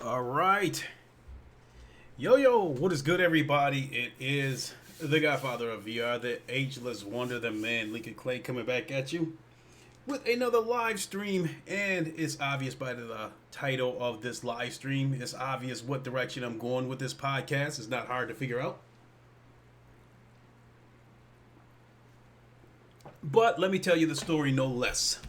All right. Yo, what is good, everybody? It is the Godfather of VR, the ageless wonder, the man, Lincoln Clay, coming back at you with another live stream. And it's obvious by the title of this live stream, it's obvious what direction I'm going with this podcast. It's not hard to figure out. But let me tell you the story no less.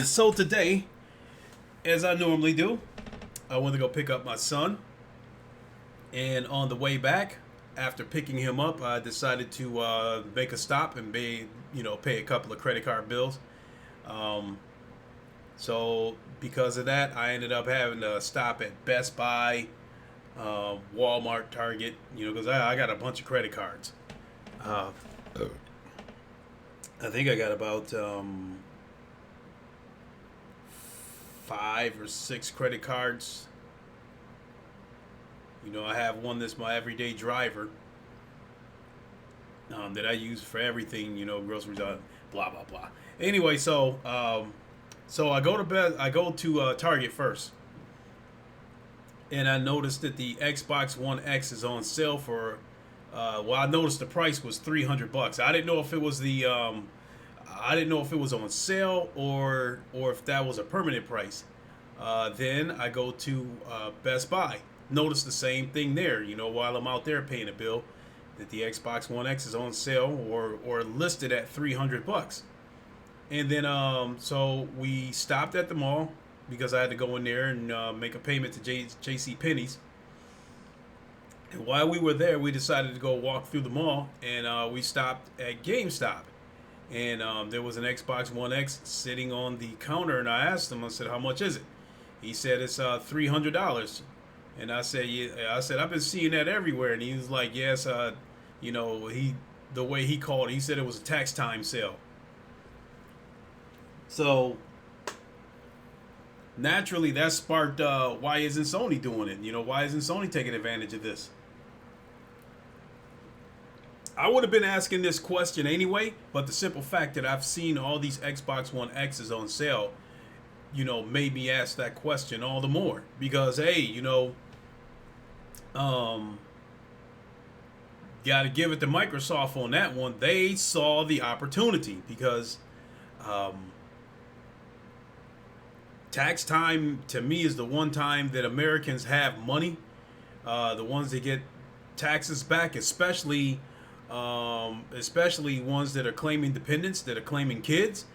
So today, as I normally do, I went to go pick up my son. And on the way back, after picking him up, I decided to make a stop and pay a couple of credit card bills. Um, so because of that, I ended up having to stop at Best Buy, Walmart, Target. Because I got a bunch of credit cards. Uh, I think I got about 5 or 6 credit cards. I have one that's my everyday driver that I use for everything. Groceries, blah blah blah. Anyway, so I go to Target first, and I noticed that the Xbox One X is on sale for. I noticed the price was $300. I didn't know if it was I didn't know if it was on sale or if that was a permanent price. Then I go to Best Buy. Notice the same thing there. While I'm out there paying a bill, that the Xbox One X is on sale or listed at $300. And then so we stopped at the mall because I had to go in there and make a payment to J.C. Penney's. And while we were there, we decided to go walk through the mall, and we stopped at GameStop. And there was an Xbox One X sitting on the counter, and I asked him, I said, how much is it? He said it's $300. And I said, yeah. I said, I've been seeing that everywhere. And he was like, yes, the way he called it, he said it was a tax time sale. So naturally that sparked, why isn't Sony doing it? Why isn't Sony taking advantage of this? I would have been asking this question anyway, but the simple fact that I've seen all these Xbox One X's on sale, made me ask that question all the more. Because, hey, got to give it to Microsoft on that one. They saw the opportunity because tax time, to me, is the one time that Americans have money. The ones that get taxes back, especially ones that are claiming dependents, that are claiming kids.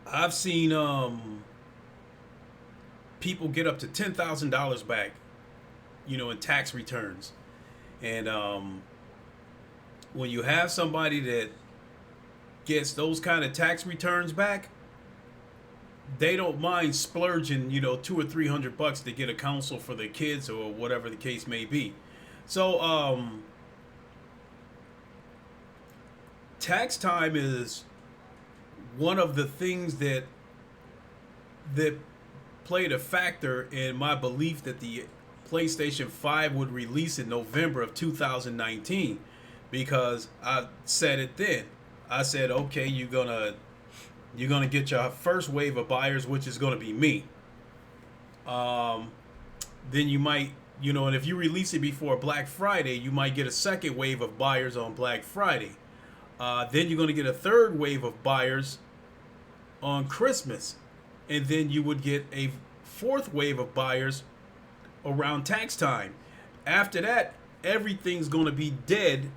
I've seen people get up to $10,000 back, in tax returns. And when you have somebody that gets those kind of tax returns back, they don't mind splurging, $200 or $300 to get a counsel for their kids or whatever the case may be. So, tax time is one of the things that played a factor in my belief that the PlayStation 5 would release in November of 2019, because I said it then. I said, okay, you're gonna get your first wave of buyers, which is gonna be me. Then you might. And if you release it before Black Friday, you might get a second wave of buyers on Black Friday. Then you're going to get a third wave of buyers on Christmas. And then you would get a fourth wave of buyers around tax time. After that, everything's going to be dead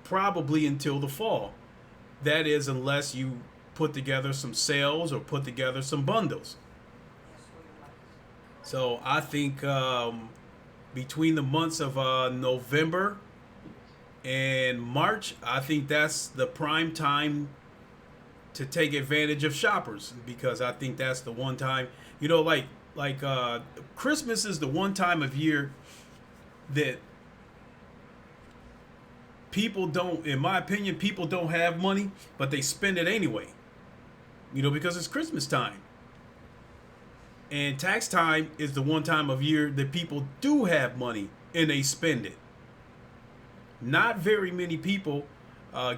probably until the fall. That is, unless you put together some sales or put together some bundles. So I think between the months of November and March, I think that's the prime time to take advantage of shoppers, because I think that's the one time, like Christmas is the one time of year that people don't, in my opinion, people don't have money, but they spend it anyway, because it's Christmas time. And tax time is the one time of year that people do have money and they spend it. Not very many people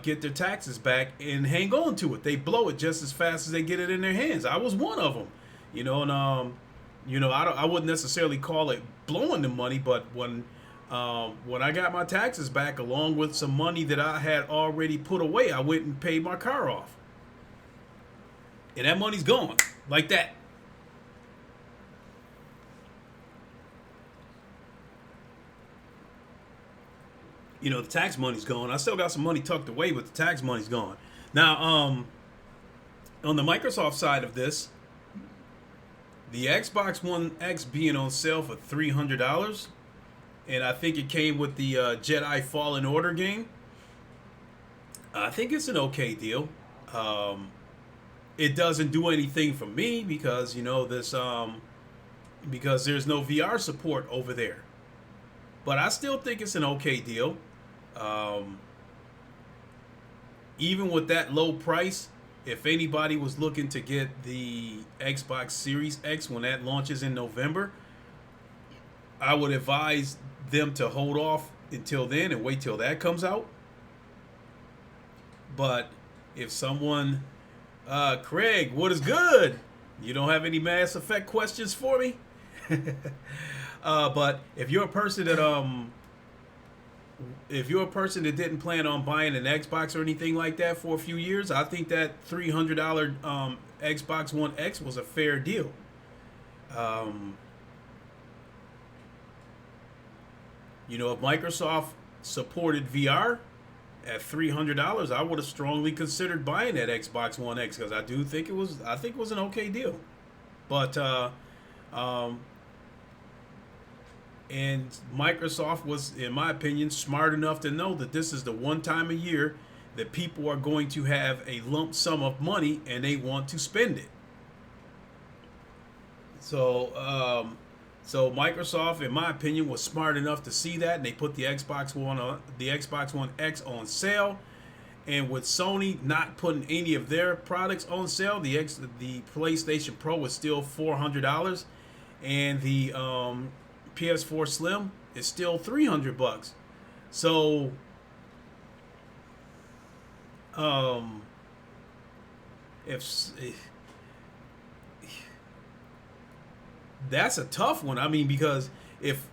get their taxes back and hang on to it. They blow it just as fast as they get it in their hands. I was one of them, and I wouldn't necessarily call it blowing the money, but when I got my taxes back along with some money that I had already put away, I went and paid my car off, and that money's gone like that. The tax money's gone. I still got some money tucked away, but the tax money's gone. Now, on the Microsoft side of this, the Xbox One X being on sale for $300, and I think it came with the Jedi Fallen Order game. I think it's an okay deal. It doesn't do anything for me because because there's no VR support over there. But I still think it's an okay deal. Even with that low price, if anybody was looking to get the Xbox Series X when that launches in November, I would advise them to hold off until then and wait till that comes out. But if someone, Craig, what is good? You don't have any Mass Effect questions for me? But if you're a person that didn't plan on buying an Xbox or anything like that for a few years, I think that $300 Xbox One X was a fair deal. If Microsoft supported VR at $300, I would have strongly considered buying that Xbox One X because I think it was an okay deal. But and Microsoft was, in my opinion, smart enough to know that this is the one time a year that people are going to have a lump sum of money and they want to spend it. So Microsoft, in my opinion, was smart enough to see that, and they put the Xbox One X on sale. And with Sony not putting any of their products on sale, the PlayStation Pro is still $400, and the PS4 Slim is still $300. So, if that's a tough one. I mean, because if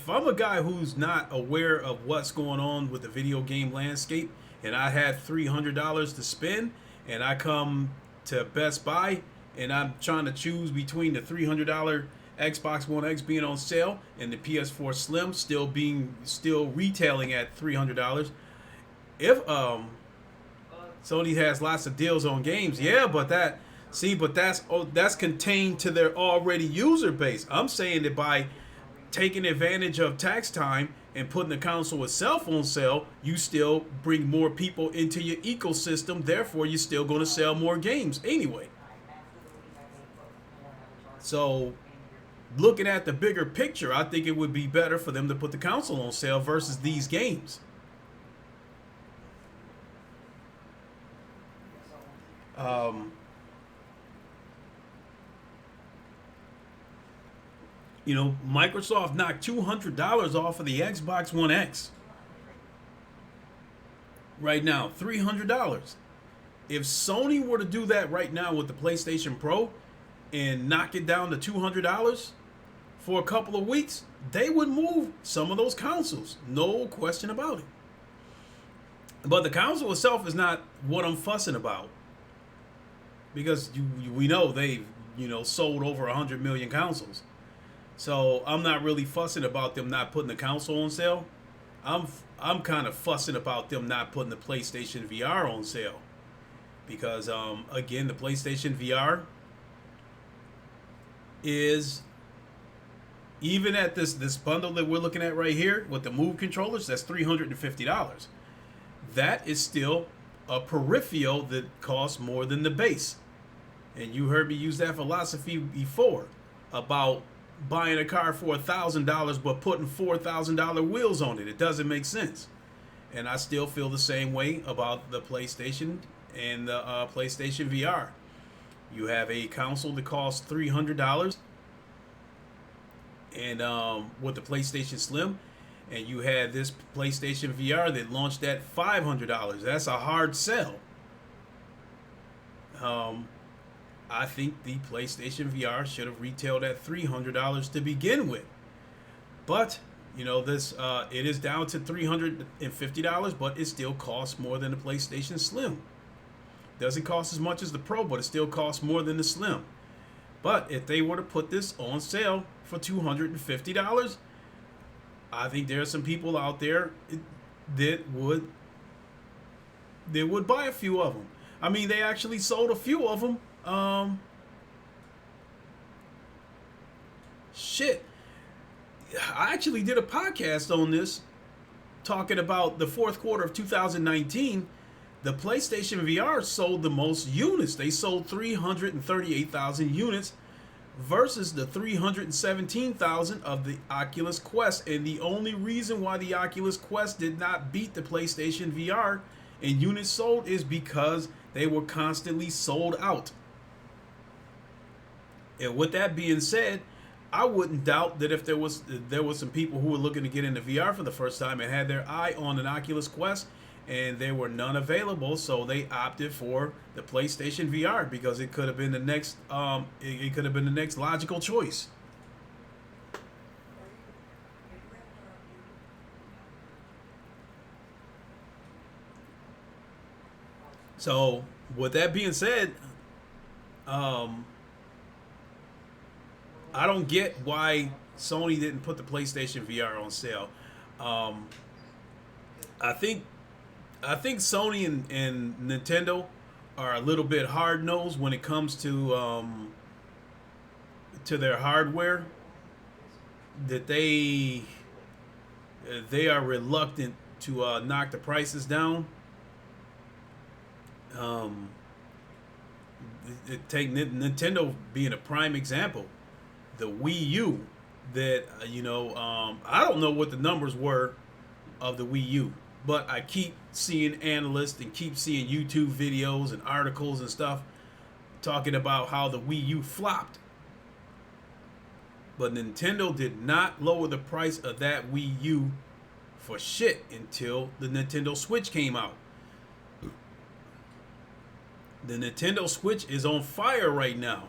I'm a guy who's not aware of what's going on with the video game landscape, and I had $300 to spend, and I come to Best Buy, and I'm trying to choose between the $300 Xbox One X being on sale and the PS4 Slim still retailing at $300. If Sony has lots of deals on games, yeah, but that's contained to their already user base. I'm saying that by taking advantage of tax time and putting the console itself on sale, you still bring more people into your ecosystem. Therefore, you're still going to sell more games anyway. So, looking at the bigger picture, I think it would be better for them to put the console on sale versus these games. Microsoft knocked $200 off of the Xbox One X. Right now, $300. If Sony were to do that right now with the PlayStation Pro and knock it down to $200 for a couple of weeks, they would move some of those consoles. No question about it. But the console itself is not what I'm fussing about. Because we know they've, sold over 100 million consoles. So I'm not really fussing about them not putting the console on sale. I'm kind of fussing about them not putting the PlayStation VR on sale. Because, again, the PlayStation VR is, even at this bundle that we're looking at right here with the Move controllers, that's $350. That is still a peripheral that costs more than the base. And you heard me use that philosophy before about buying a car for $1,000 but putting $4,000 wheels on it. It doesn't make sense. And I still feel the same way about the PlayStation and the PlayStation VR. You have a console that costs $300, and with the PlayStation Slim, and you had this PlayStation VR that launched at $500. That's a hard sell. Um, I think the PlayStation VR should have retailed at $300 to begin with. But this it is down to $350, but it still costs more than the PlayStation Slim. Doesn't cost as much as the Pro, but it still costs more than the Slim. But if they were to put this on sale for $250, I think there are some people out there that would buy a few of them. I mean, they actually sold a few of them. Shit. I actually did a podcast on this talking about the fourth quarter of 2019. The PlayStation VR sold the most units. They sold 338,000 units versus the 317,000 of the Oculus Quest. And the only reason why the Oculus Quest did not beat the PlayStation VR in units sold is because they were constantly sold out. And with that being said, I wouldn't doubt that if there was some people who were looking to get into VR for the first time and had their eye on an Oculus Quest, and there were none available, so they opted for the PlayStation VR because it could have been the next it could have been the next logical choice. So with that being said, I don't get why Sony didn't put the PlayStation VR on sale. I think Sony and Nintendo are a little bit hard nosed when it comes to their hardware. That they are reluctant to knock the prices down. Take Nintendo being a prime example. The Wii U, that I don't know what the numbers were of the Wii U, but I keep seeing analysts and keep seeing YouTube videos and articles and stuff talking about how the Wii U flopped. But Nintendo did not lower the price of that Wii U for shit until the Nintendo Switch came out. The Nintendo Switch is on fire right now,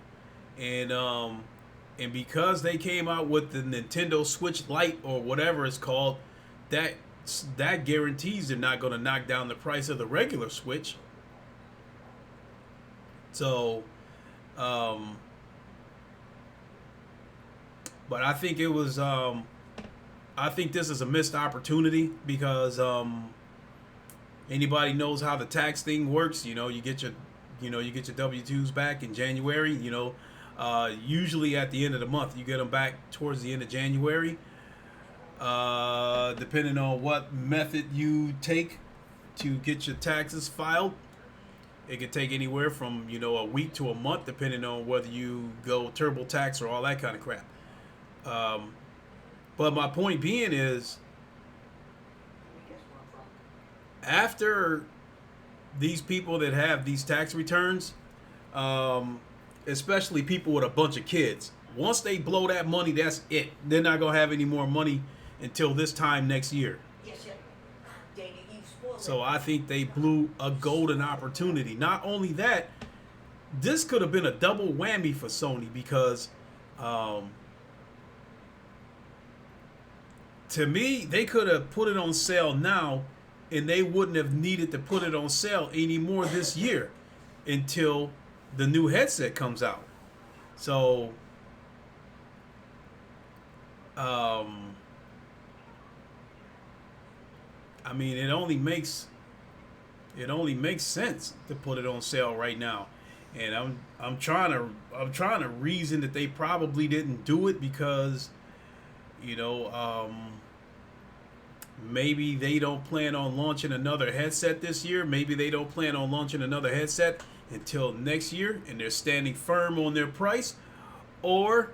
and because they came out with the Nintendo Switch Lite or whatever it's called, that guarantees they're not going to knock down the price of the regular Switch. So, but I think it was, I think this is a missed opportunity because anybody knows how the tax thing works. You get your W-2s back in January. Usually at the end of the month, you get them back towards the end of January. Depending on what method you take to get your taxes filed, it could take anywhere from a week to a month, depending on whether you go TurboTax or all that kind of crap. But my point being is, after these people that have these tax returns, especially people with a bunch of kids, once they blow that money, that's it. They're not going to have any more money until this time next year. So I think they blew a golden opportunity. Not only that, this could have been a double whammy for Sony because to me, they could have put it on sale now and they wouldn't have needed to put it on sale anymore this year until the new headset comes out. So I mean, it only makes sense to put it on sale right now. And I'm trying to reason that they probably didn't do it because maybe they don't plan on launching another headset this year. Maybe they don't plan on launching another headset until next year, and they're standing firm on their price. Or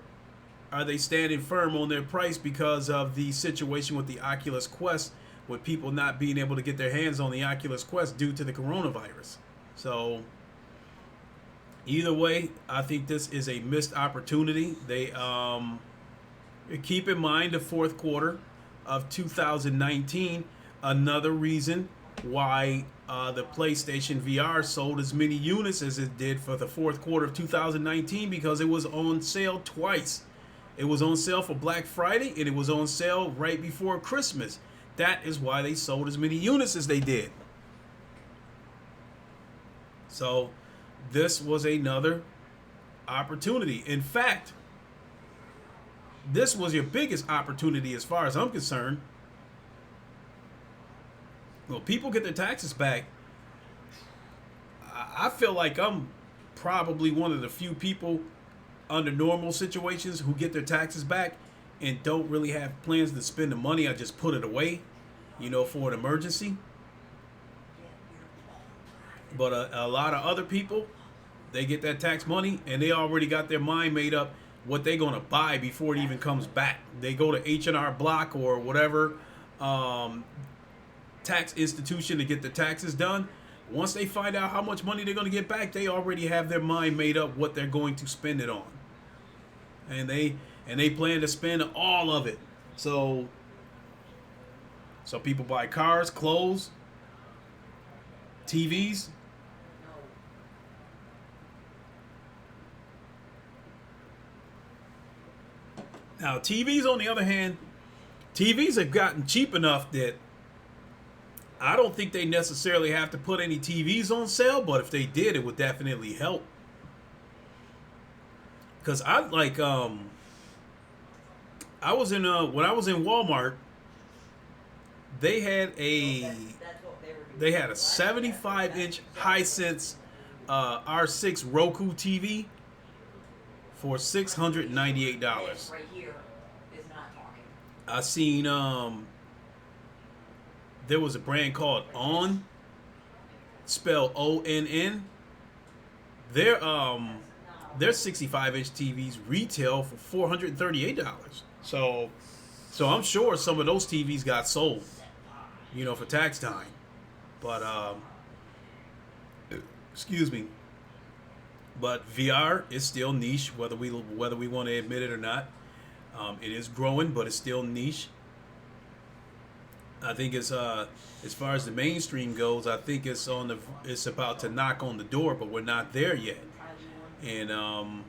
are they standing firm on their price because of the situation with the Oculus Quest, with people not being able to get their hands on the Oculus Quest due to the coronavirus? So either way, I think this is a missed opportunity. They keep in mind the fourth quarter. of 2019. Another reason why the PlayStation VR sold as many units as it did for the fourth quarter of 2019, because it was on sale twice. It was on sale for Black Friday, and it was on sale right before Christmas. That is why they sold as many units as they did. So this was another opportunity. In fact, this was your biggest opportunity as far as I'm concerned. Well, people get their taxes back. I feel like I'm probably one of the few people under normal situations who get their taxes back and don't really have plans to spend the money. I just put it away, for an emergency. But a lot of other people, they get that tax money and they already got their mind made up what they're going to buy before it even comes back. They go to H&R Block or whatever tax institution to get the taxes done. Once they find out how much money they're going to get back, they already have their mind made up what they're going to spend it on. And they plan to spend all of it. So people buy cars, clothes, TVs. Now, TVs, on the other hand, TVs have gotten cheap enough that I don't think they necessarily have to put any TVs on sale, but if they did, it would definitely help. Because I was in when I was in Walmart, they had a 75-inch Hisense R6 Roku TV for $698. I seen there was a brand called On, spelled ONN. Their 65-inch TVs retail for $438. So I'm sure some of those TVs got sold, for tax time. But excuse me. But VR is still niche, whether we want to admit it or not. It is growing, but it's still niche. I think it's as far as the mainstream goes, I think it's about to knock on the door, but we're not there yet. And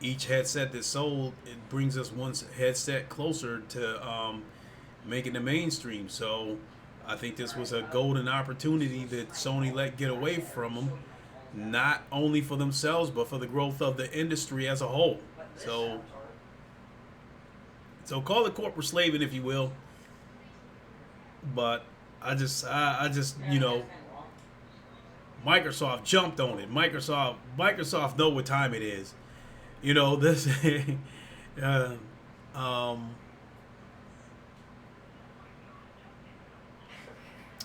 each headset that's sold, it brings us one headset closer to making the mainstream. So I think this was a golden opportunity that Sony let get away from them, not only for themselves, but for the growth of the industry as a whole. So call it corporate slaving, if you will. But I just Microsoft jumped on it. Microsoft know what time it is. This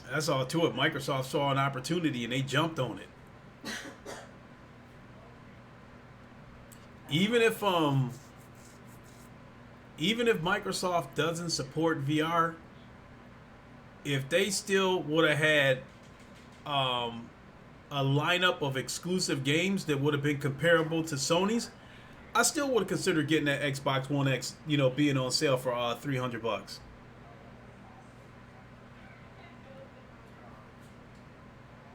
that's all to it. Microsoft saw an opportunity and they jumped on it. Even if Microsoft doesn't support VR, if they still would have had a lineup of exclusive games that would have been comparable to Sony's, I still would have considered getting that Xbox One X, being on sale for $300.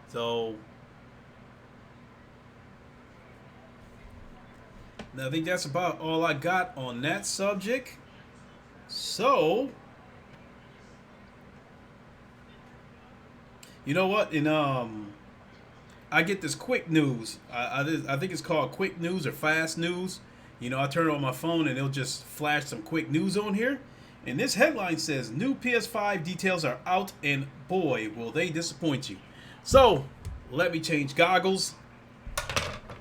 So I think that's about all I got on that subject. So, you know what? And I get this quick news. I think it's called quick news or fast news. I turn it on my phone and it'll just flash some quick news on here. And this headline says, new PS5 details are out and boy, will they disappoint you. So, let me change goggles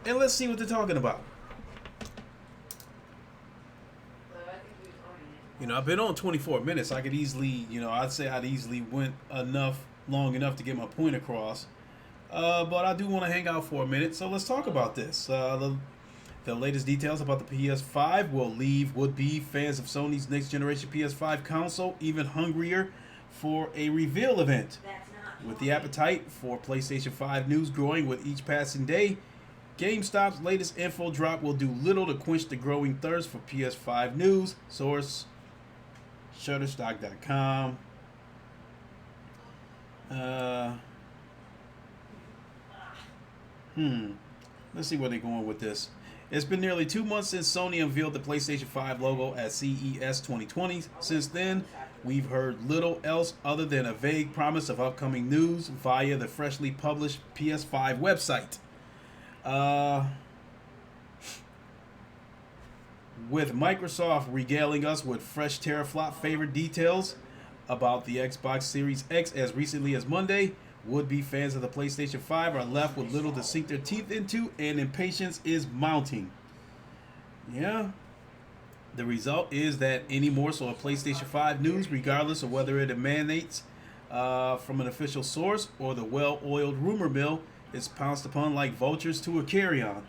and let's see what they're talking about. I've been on 24 minutes. I could easily, I'd say I'd easily went long enough to get my point across. But I do want to hang out for a minute, so let's talk about this. The latest details about the PS5 will leave would-be fans of Sony's next-generation PS5 console even hungrier for a reveal event. With the appetite for PlayStation 5 news growing with each passing day, GameStop's latest info drop will do little to quench the growing thirst for PS5 news. Source Shutterstock.com. Uh, Let's see where they're going with this. It's been nearly 2 months since Sony unveiled the PlayStation 5 logo at CES 2020. Since then, we've heard little else other than a vague promise of upcoming news via the freshly published PS5 website. With Microsoft regaling us with fresh teraflop favorite details about the Xbox Series X as recently as Monday, would-be fans of the PlayStation 5 are left with little to sink their teeth into, and impatience is mounting. Yeah. The result is that any morsel of PlayStation 5 news, regardless of whether it emanates from an official source or the well-oiled rumor mill, is pounced upon like vultures to a carrion.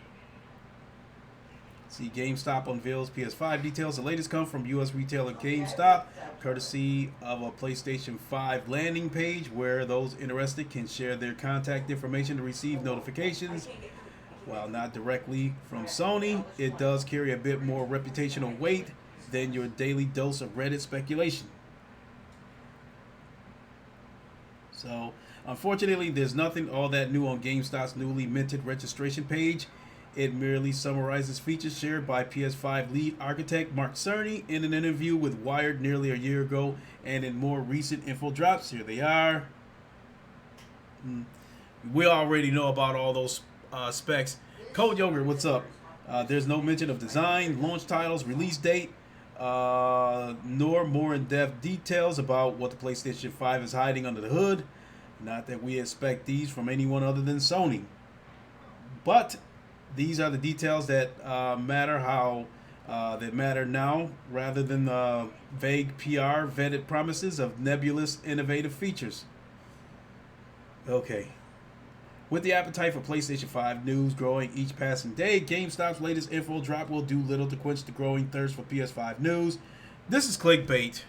See, GameStop unveils PS5 details. The latest come from U.S. retailer GameStop, courtesy of a PlayStation 5 landing page where those interested can share their contact information to receive notifications. While not directly from Sony, it does carry a bit more reputational weight than your daily dose of Reddit speculation. So, unfortunately, there's nothing all that new on GameStop's newly minted registration page. It merely summarizes features shared by PS5 lead architect Mark Cerny in an interview with Wired nearly a year ago and in more recent info drops. Here they are. We already know about all those specs. Code Yogurt, what's up? There's no mention of design, launch titles, release date, nor more in-depth details about what the PlayStation 5 is hiding under the hood. Not that we expect these from anyone other than Sony. But these are the details that matter now, rather than the vague PR vetted promises of nebulous innovative features. Okay. With the appetite for PlayStation 5 news growing each passing day, GameStop's latest info drop will do little to quench the growing thirst for PS5 news. This is clickbait.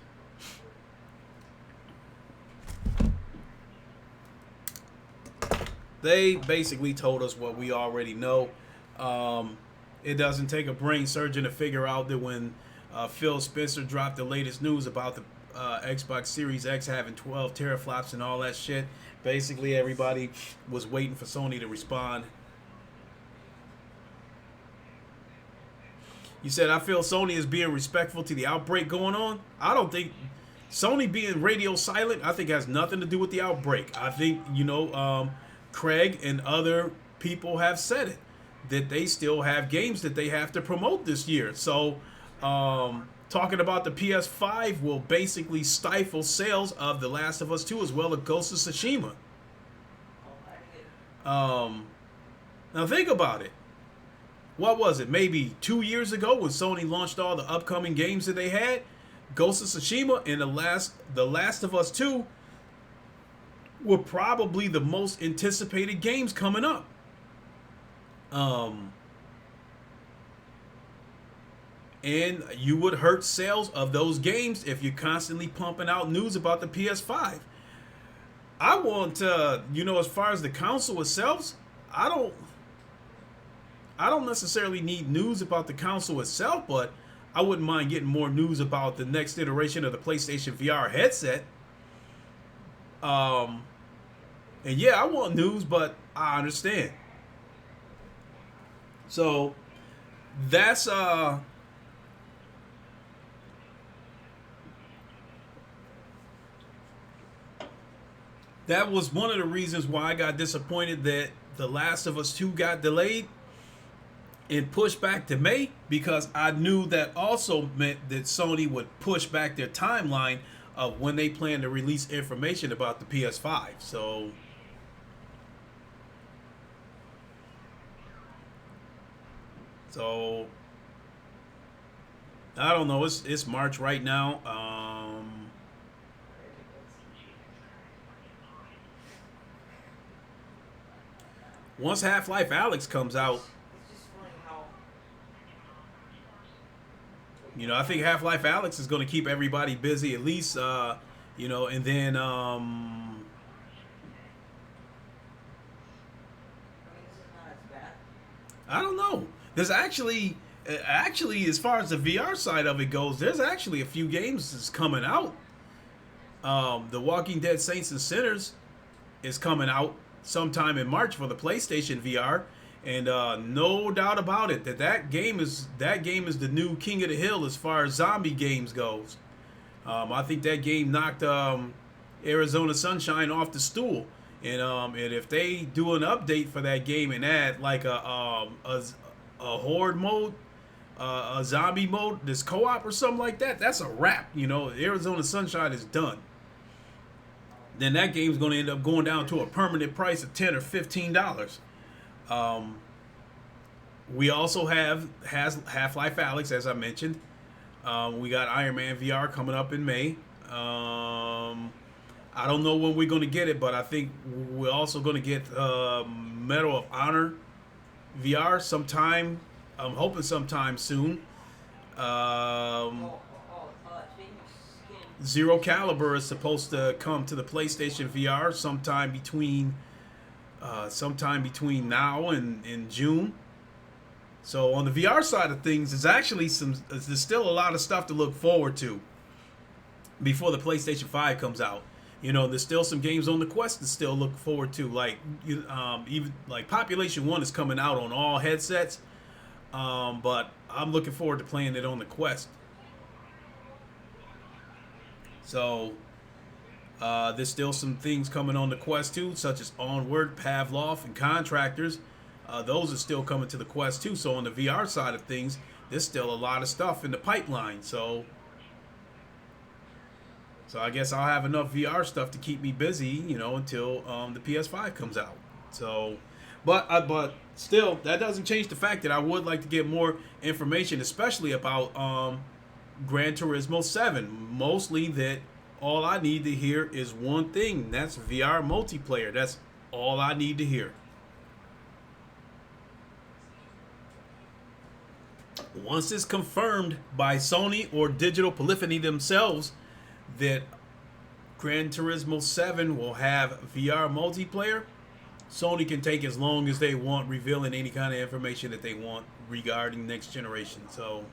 They basically told us what we already know. It doesn't take a brain surgeon to figure out that when Phil Spencer dropped the latest news about the Xbox Series X having 12 teraflops and all that shit, basically everybody was waiting for Sony to respond. You said, I feel Sony is being respectful to the outbreak going on. I don't think Sony being radio silent, I think has nothing to do with the outbreak. I think, Craig and other people have said it, that they still have games that they have to promote this year. So, talking about the PS5 will basically stifle sales of The Last of Us 2 as well as Ghost of Tsushima. Now think about it. What was it? Maybe 2 years ago when Sony launched all the upcoming games that they had, Ghost of Tsushima and The Last of Us 2 were probably the most anticipated games coming up. And you would hurt sales of those games if you're constantly pumping out news about the PS5. I want as far as the console itself, I don't necessarily need news about the console itself, but I wouldn't mind getting more news about the next iteration of the PlayStation VR headset. And yeah, I want news, but I understand. So that's that was one of the reasons why I got disappointed that The Last of Us 2 got delayed and pushed back to May, because I knew that also meant that Sony would push back their timeline of when they plan to release information about the PS5. So I don't know. It's March right now. Once Half-Life Alyx comes out, I think Half-Life Alyx is going to keep everybody busy at least, and then I don't know. There's actually Actually, as far as the VR side of it goes, there's actually a few games that's coming out. The Walking Dead Saints and Sinners is coming out sometime in March for the PlayStation VR, and no doubt about it that game is the new king of the hill as far as zombie games goes. I think that game knocked Arizona Sunshine off the stool, and if they do an update for that game and add like a horde mode, a zombie mode, this co-op or something like that, that's a wrap. Arizona Sunshine is done. Then that game's going to end up going down to a permanent price of $10 or $15. We also have Half-Life Alyx, as I mentioned. We got Iron Man VR coming up in May. I don't know when we're going to get it, but I think we're also going to get Medal of Honor VR sometime. I'm hoping sometime soon. Zero Caliber is supposed to come to the PlayStation VR sometime between now and June. So on the VR side of things, there's still a lot of stuff to look forward to before the PlayStation 5 comes out. There's still some games on the Quest to still look forward to, like even like Population 1 is coming out on all headsets, but I'm looking forward to playing it on the Quest. So there's still some things coming on the Quest 2, such as Onward, Pavlov, and Contractors. Those are still coming to the Quest 2. So on the VR side of things, there's still a lot of stuff in the pipeline. So I guess I'll have enough VR stuff to keep me busy, until the PS5 comes out. So, but still, that doesn't change the fact that I would like to get more information, especially about Gran Turismo 7. Mostly that all I need to hear is one thing. That's VR multiplayer. That's all I need to hear. Once it's confirmed by Sony or Digital Polyphony themselves that Gran Turismo 7 will have VR multiplayer, Sony can take as long as they want revealing any kind of information that they want regarding next generation. So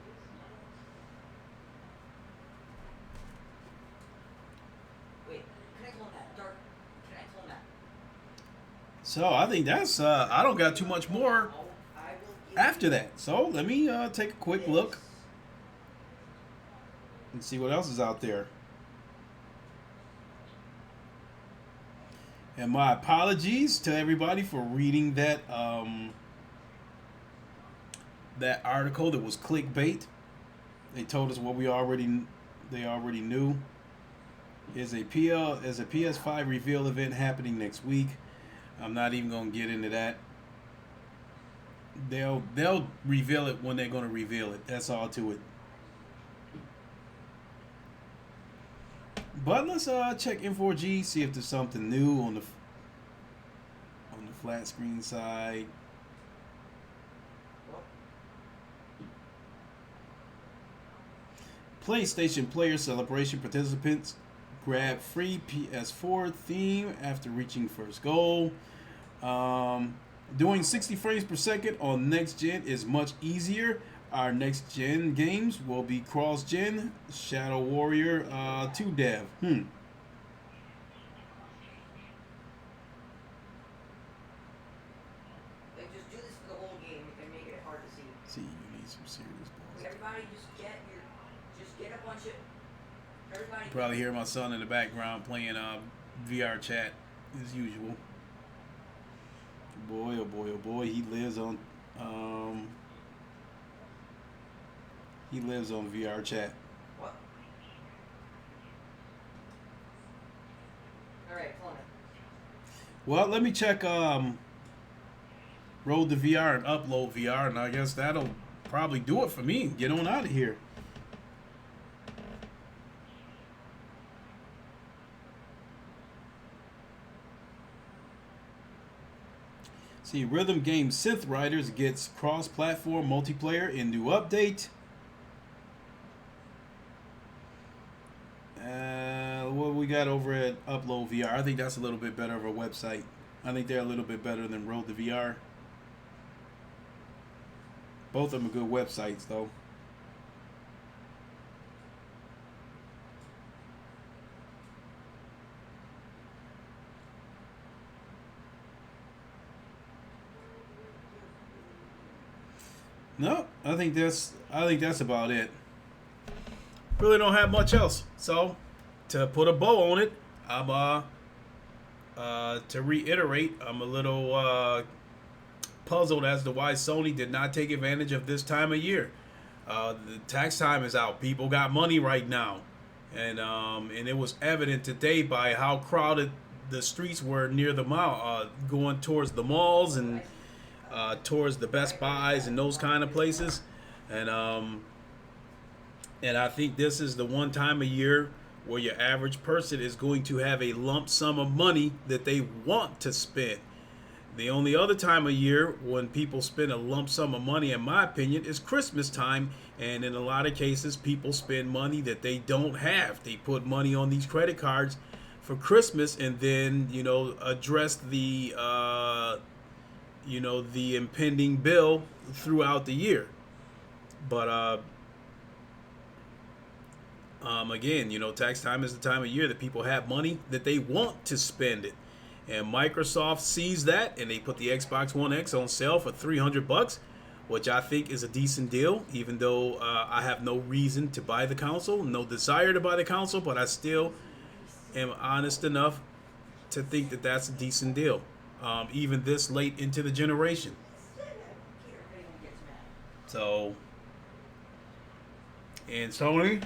I think that's I don't got too much more after that. So let me take a quick look and see what else is out there. And my apologies to everybody for reading that that article that was clickbait. They told us what they already knew. There's a PS5 reveal event happening next week. I'm not even gonna get into that. They'll reveal it when they're gonna reveal it. That's all to it. But let's check N4G, see if there's something new on the flat screen side. PlayStation Player Celebration participants grab free PS4 theme after reaching first goal. Doing 60 frames per second on next gen is much easier. Our next gen games will be cross gen. Shadow Warrior 2 dev. They just do this for the whole game. They're making it hard to see. See, you need some serious balls. Everybody just get a bunch of. Everybody. You probably hear my son in the background playing VR chat as usual. Boy, oh boy, oh boy, he lives on VR chat. What? All right, clone it. Well, let me check Road to VR and Upload VR, and I guess that'll probably do it for me. Get on out of here. See, Rhythm Game Synth Riders gets cross-platform multiplayer in new update. What we got over at Upload VR, I think that's a little bit better of a website. I think they're a little bit better than Road to VR. Both of them are good websites, though. No, I think that's about it. Really don't have much else. So, to put a bow on it, I'm to reiterate, I'm a little puzzled as to why Sony did not take advantage of this time of year. The tax time is out. People got money right now, and it was evident today by how crowded the streets were near the mall, going towards the malls and towards the Best Buys and those kind of places, and I think this is the one time a year where your average person is going to have a lump sum of money that they want to spend. The only other time of year when people spend a lump sum of money, in my opinion, is Christmas time. And in a lot of cases, people spend money that they don't have. They put money on these credit cards for Christmas and then, address the impending bill throughout the year. But again, tax time is the time of year that people have money that they want to spend it. And Microsoft sees that, and they put the Xbox One X on sale for $300, which I think is a decent deal, even though I have no reason to buy the console, no desire to buy the console, but I still am honest enough to think that that's a decent deal, even this late into the generation. So, and Sony,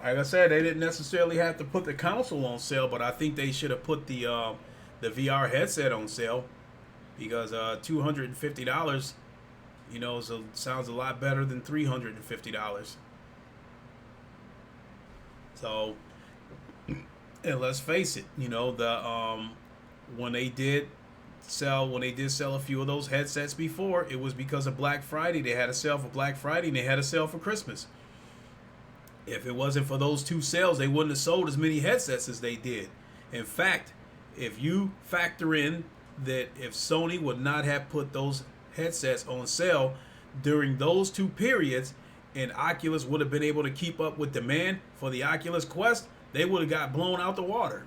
like I said, they didn't necessarily have to put the console on sale, but I think they should have put the VR headset on sale, because $250, so sounds a lot better than $350. So, and let's face it, when they did sell a few of those headsets before, it was because of Black Friday. They had a sale for Black Friday and they had a sale for Christmas. If it wasn't for those two sales, they wouldn't have sold as many headsets as they did. In fact, if you factor in that if Sony would not have put those headsets on sale during those two periods, and Oculus would have been able to keep up with demand for the Oculus Quest, they would have got blown out the water.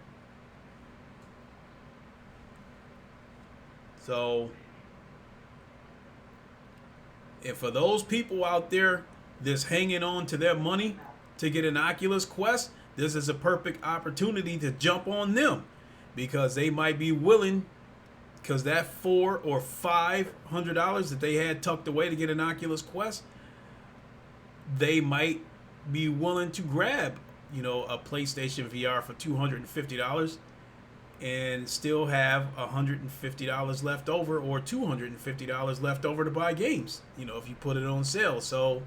So, and for those people out there that's hanging on to their money to get an Oculus Quest, this is a perfect opportunity to jump on them, because they might be willing, because that $400 or $500 that they had tucked away to get an Oculus Quest, they might be willing to grab, a PlayStation VR for $250 and still have $150 left over, or $250 left over to buy games, if you put it on sale. So,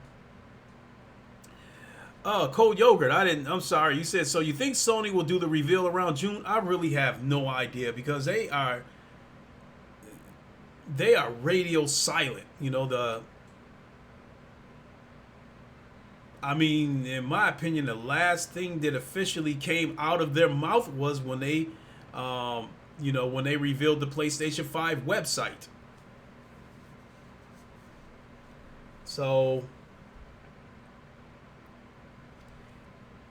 Cold Yogurt, I'm sorry, you said, so you think Sony will do the reveal around June? I really have no idea, because they are radio silent. In my opinion, the last thing that officially came out of their mouth was when they, when they revealed the PlayStation 5 website. So,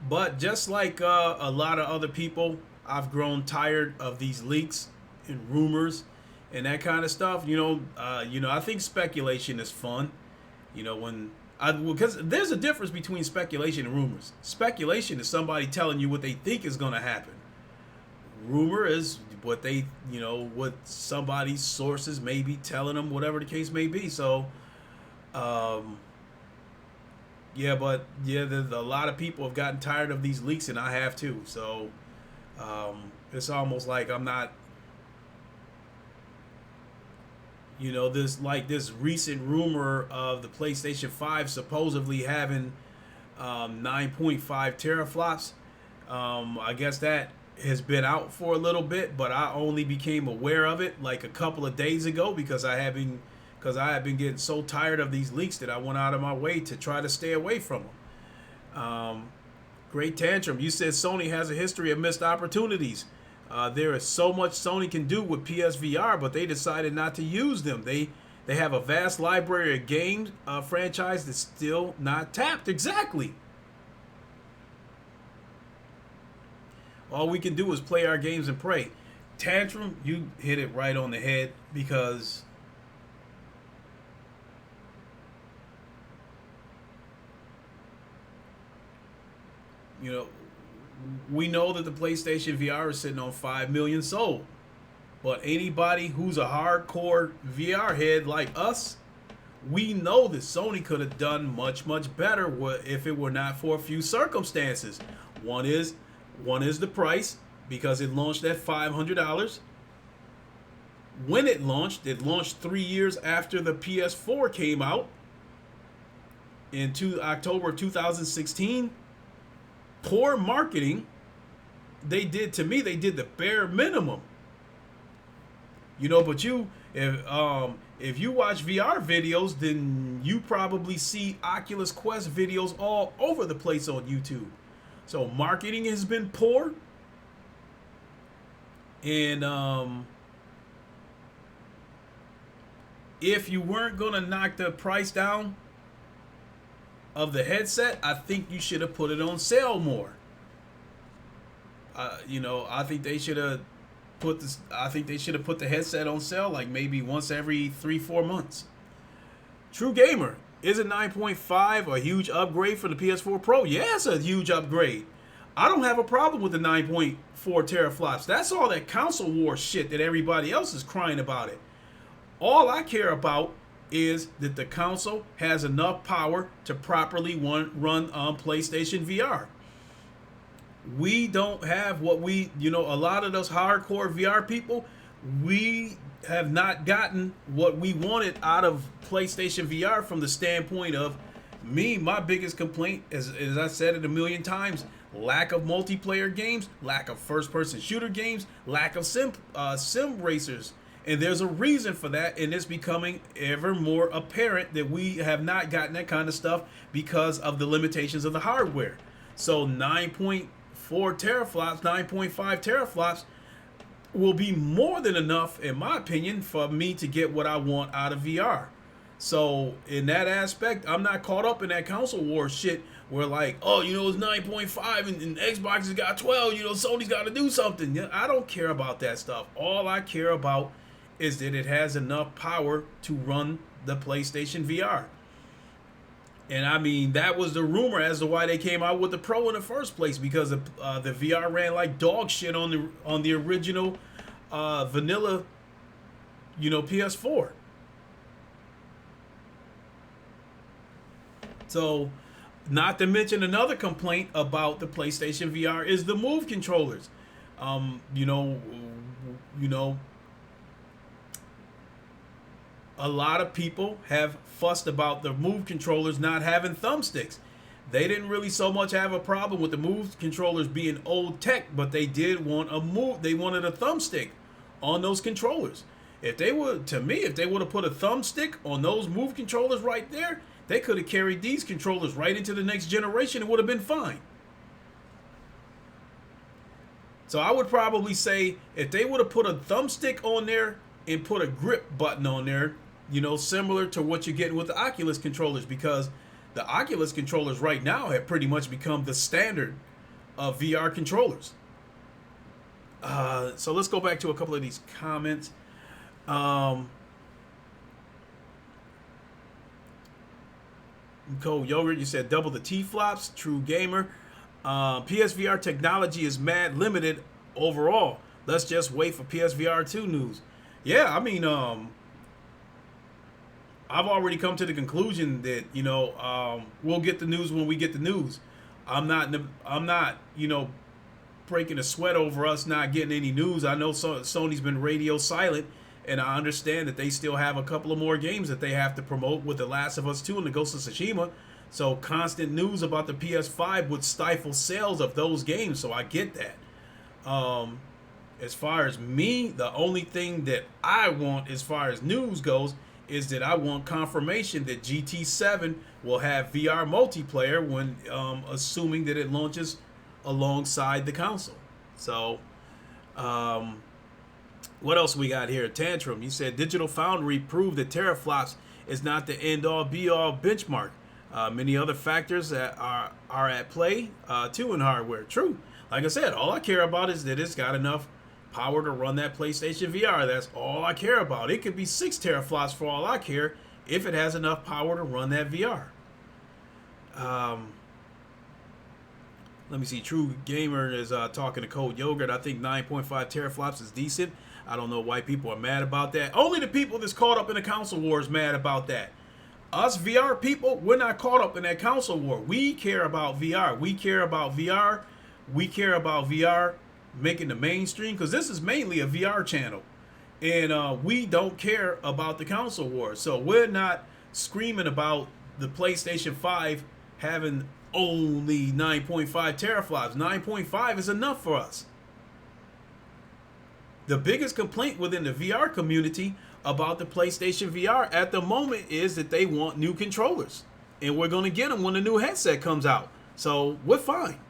but just like a lot of other people, I've grown tired of these leaks and rumors and that kind of stuff. I think speculation is fun. Because there's a difference between speculation and rumors. Speculation is somebody telling you what they think is going to happen. Rumor is what what somebody's sources may be telling them, whatever the case may be. So, there's a lot of people have gotten tired of these leaks, and I have too. So, it's almost like I'm not. This recent rumor of the PlayStation 5 supposedly having 9.5 teraflops. I guess that has been out for a little bit, but I only became aware of it like a couple of days ago, because I have been getting so tired of these leaks that I went out of my way to try to stay away from them. Great Tantrum, you said Sony has a history of missed opportunities. There is so much Sony can do with PSVR, but they decided not to use them. They They have a vast library of games franchise that's still not tapped. Exactly. All we can do is play our games and pray. Tantrum, you hit it right on the head because you know we know that the PlayStation VR is sitting on 5 million sold. But anybody who's a hardcore VR head like us, we know that Sony could have done much, much better if it were not for a few circumstances. One is the price, because it launched at $500. When it launched 3 years after the PS4 came out in October 2016. Poor marketing. They did the bare minimum. But if you watch VR videos, then you probably see Oculus Quest videos all over the place on YouTube. So marketing has been poor. And if you weren't going to knock the price down of the headset, I think you should have put it on sale more. I think they should have put the headset on sale like maybe once every 3-4 months. True Gamer, is a 9.5 a huge upgrade for the PS4 Pro? Yeah, it's a huge upgrade. I don't have a problem with the 9.4 teraflops. That's all that console war shit that everybody else is crying about it. All I care about is that the console has enough power to properly run on PlayStation VR. We don't have what a lot of those hardcore VR people, we have not gotten what we wanted out of PlayStation VR from the standpoint of my biggest complaint, as I said it a million times, lack of multiplayer games, lack of first-person shooter games, lack of sim racers. And there's a reason for that, and it's becoming ever more apparent that we have not gotten that kind of stuff because of the limitations of the hardware. So 9.4 teraflops, 9.5 teraflops will be more than enough, in my opinion, for me to get what I want out of VR. So in that aspect, I'm not caught up in that console war shit where like, it's 9.5 and Xbox has got 12, Sony's got to do something. I don't care about that stuff. All I care about is that it has enough power to run the PlayStation VR. And I mean, that was the rumor as to why they came out with the Pro in the first place, because the VR ran like dog shit on the original vanilla, PS4. So, not to mention another complaint about the PlayStation VR is the Move controllers. A lot of people have fussed about the Move controllers not having thumbsticks. They didn't really so much have a problem with the Move controllers being old tech, but they did want they wanted a thumbstick on those controllers. If they would have put a thumbstick on those Move controllers right there, they could have carried these controllers right into the next generation. It would have been fine. So I would probably say if they would have put a thumbstick on there and put a grip button on there, similar to what you're getting with the Oculus controllers, because the Oculus controllers right now have pretty much become the standard of VR controllers. So let's go back to a couple of these comments. Cole Yogurt, you said double the T-flops. True Gamer. PSVR technology is mad limited overall. Let's just wait for PSVR 2 news. Yeah, I mean, I've already come to the conclusion that we'll get the news when we get the news. I'm not breaking a sweat over us not getting any news. I know Sony's been radio silent, and I understand that they still have a couple of more games that they have to promote with The Last of Us 2 and The Ghost of Tsushima. So constant news about the PS5 would stifle sales of those games. So I get that. As far as me, the only thing that I want as far as news goes is that I want confirmation that GT7 will have VR multiplayer when, assuming that it launches alongside the console. So, What else we got here? Tantrum. You said Digital Foundry proved that teraflops is not the end-all, be-all benchmark. Many other factors that are at play too in hardware. True. Like I said, all I care about is that it's got enough power to run that PlayStation VR. That's all I care about. It could be 6 teraflops for all I care if it has enough power to run that VR. Let me see. True Gamer is talking to Cold Yogurt. I think 9.5 teraflops is decent. I don't know why people are mad about that. Only the people that's caught up in the console war is mad about that. Us VR people, we're not caught up in that console war. We care about VR. We care about VR. We care about VR making the mainstream, because this is mainly a VR channel. And we don't care about the console war. So we're not screaming about the PlayStation 5 having only 9.5 teraflops. 9.5 is enough for us. The biggest complaint within the VR community about the PlayStation VR at the moment is that they want new controllers. And we're going to get them when the new headset comes out. So we're fine.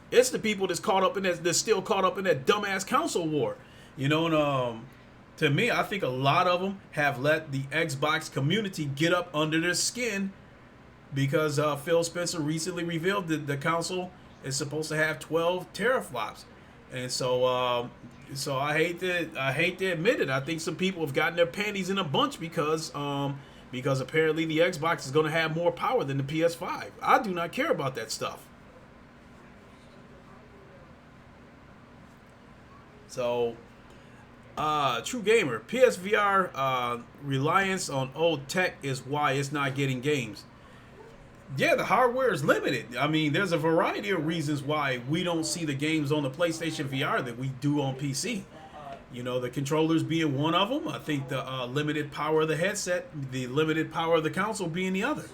It's the people that's caught up in that's still caught up in that dumbass console war. You know, and to me, I think a lot of them have let the Xbox community get up under their skin because Phil Spencer recently revealed that the console is supposed to have 12 teraflops. And so I hate to admit it. I think some people have gotten their panties in a bunch because apparently the Xbox is going to have more power than the PS5. I do not care about that stuff. So, True Gamer, PSVR reliance on old tech is why it's not getting games. Yeah, the hardware is limited. I mean, there's a variety of reasons why we don't see the games on the PlayStation VR that we do on PC. You know, the controllers being one of them. I think the limited power of the headset, the limited power of the console being the other.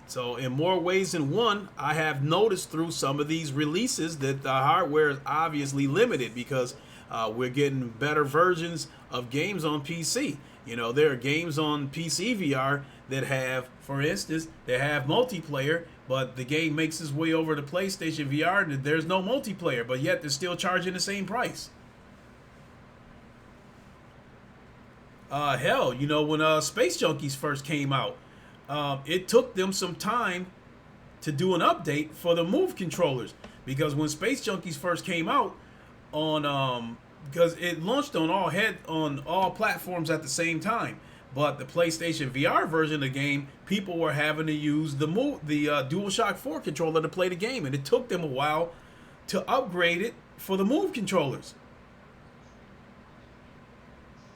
So in more ways than one, I have noticed through some of these releases that the hardware is obviously limited because we're getting better versions of games on PC. You know, there are games on PC VR that have, for instance, they have multiplayer, but the game makes its way over to PlayStation VR and there's no multiplayer, but yet they're still charging the same price. Hell, you know, when Space Junkies first came out, it took them some time to do an update for the Move controllers, because when Space Junkies first came out on because it launched on all platforms at the same time, but the PlayStation VR version of the game, people were having to use the DualShock 4 controller to play the game, and it took them a while to upgrade it for the Move controllers.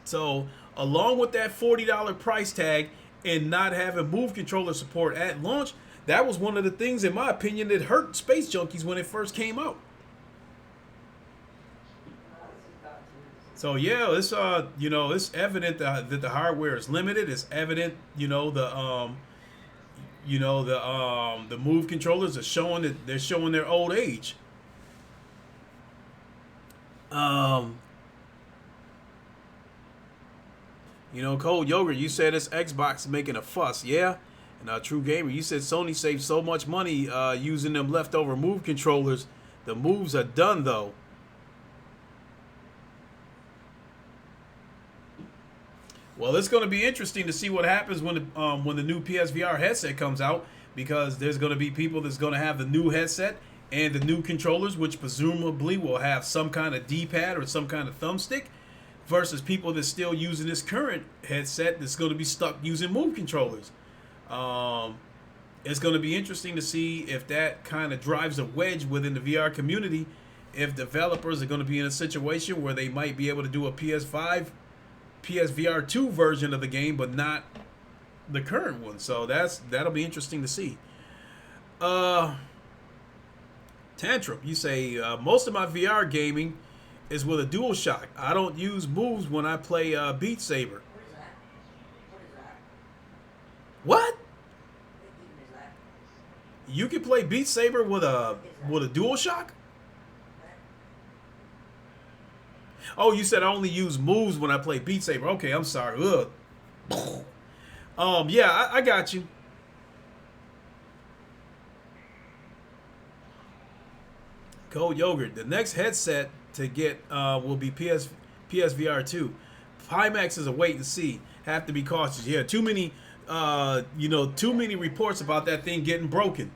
So along with that $40 price tag and not having Move controller support at launch, that was one of the things, in my opinion, that hurt Space Junkies when it first came out. So yeah, it's you know, it's evident that the hardware is limited. It's evident, you know, the Move controllers are showing that they're showing their old age. You know, Cold Yogurt, you said it's Xbox making a fuss, yeah? And True Gamer, you said Sony saved so much money using them leftover Move controllers. The moves are done, though. Well, it's going to be interesting to see what happens when the new PSVR headset comes out, because there's going to be people that's going to have the new headset and the new controllers, which presumably will have some kind of D-pad or some kind of thumbstick, versus people that's still using this current headset that's going to be stuck using Move controllers. It's going to be interesting to see if that kind of drives a wedge within the VR community, if developers are going to be in a situation where they might be able to do a PSVR 2 version of the game, but not the current one. So that'll be interesting to see. Tantrum, you say, most of my VR gaming is with a DualShock. I don't use moves when I play Beat Saber. What is that? What is that? What? What even is that? You can play Beat Saber with a DualShock? Oh, you said I only use moves when I play Beat Saber. Okay, I'm sorry. Ugh. Yeah, I got you. Cold Yogurt. The next headset to get will be PSVR 2. Pimax is a wait and see. Have to be cautious. Yeah, too many too many reports about that thing getting broken.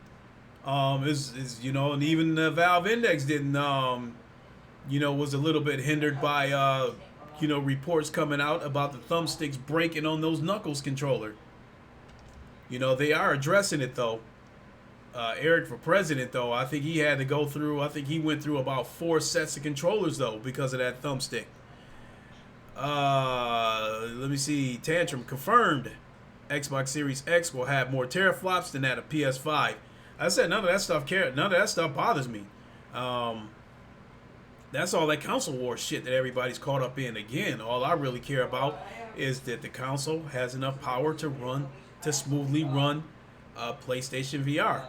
And even the Valve Index didn't was a little bit hindered by reports coming out about the thumbsticks breaking on those Knuckles controller. They are addressing it though. Eric for president though, I think he had to go through. I think he went through about 4 sets of controllers though because of that thumbstick. Let me see. Tantrum confirmed. Xbox Series X will have more teraflops than that of PS5. I said none of that stuff bothers me. That's all that console war shit that everybody's caught up in. Again, all I really care about is that the console has enough power to smoothly run PlayStation VR.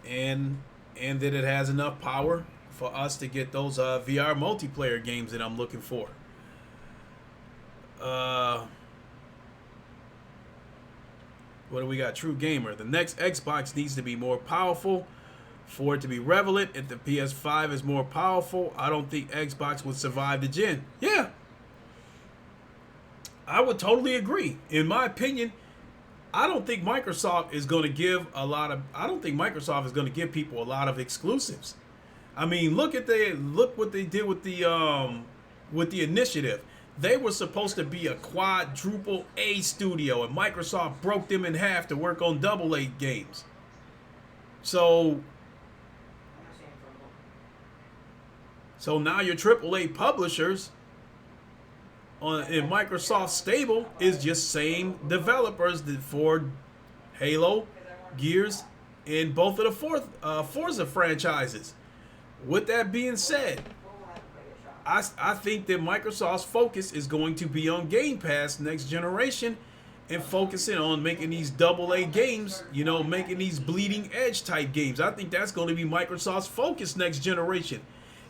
And that it has enough power for us to get those VR multiplayer games that I'm looking for. What do we got? True Gamer. The next Xbox needs to be more powerful for it to be relevant. If the PS5 is more powerful, I don't think Xbox would survive the gen. Yeah. I would totally agree. In my opinion, I don't think Microsoft is going to give people a lot of exclusives. I mean, look what they did with the initiative. They were supposed to be a quadruple A studio, and Microsoft broke them in half to work on double A games. So now your triple A publishers in Microsoft stable is just same developers for Halo, Gears, and both of the Forza franchises. With that being said, I think that Microsoft's focus is going to be on Game Pass next generation and focusing on making these AA games, making these bleeding edge type games. I think that's going to be Microsoft's focus next generation.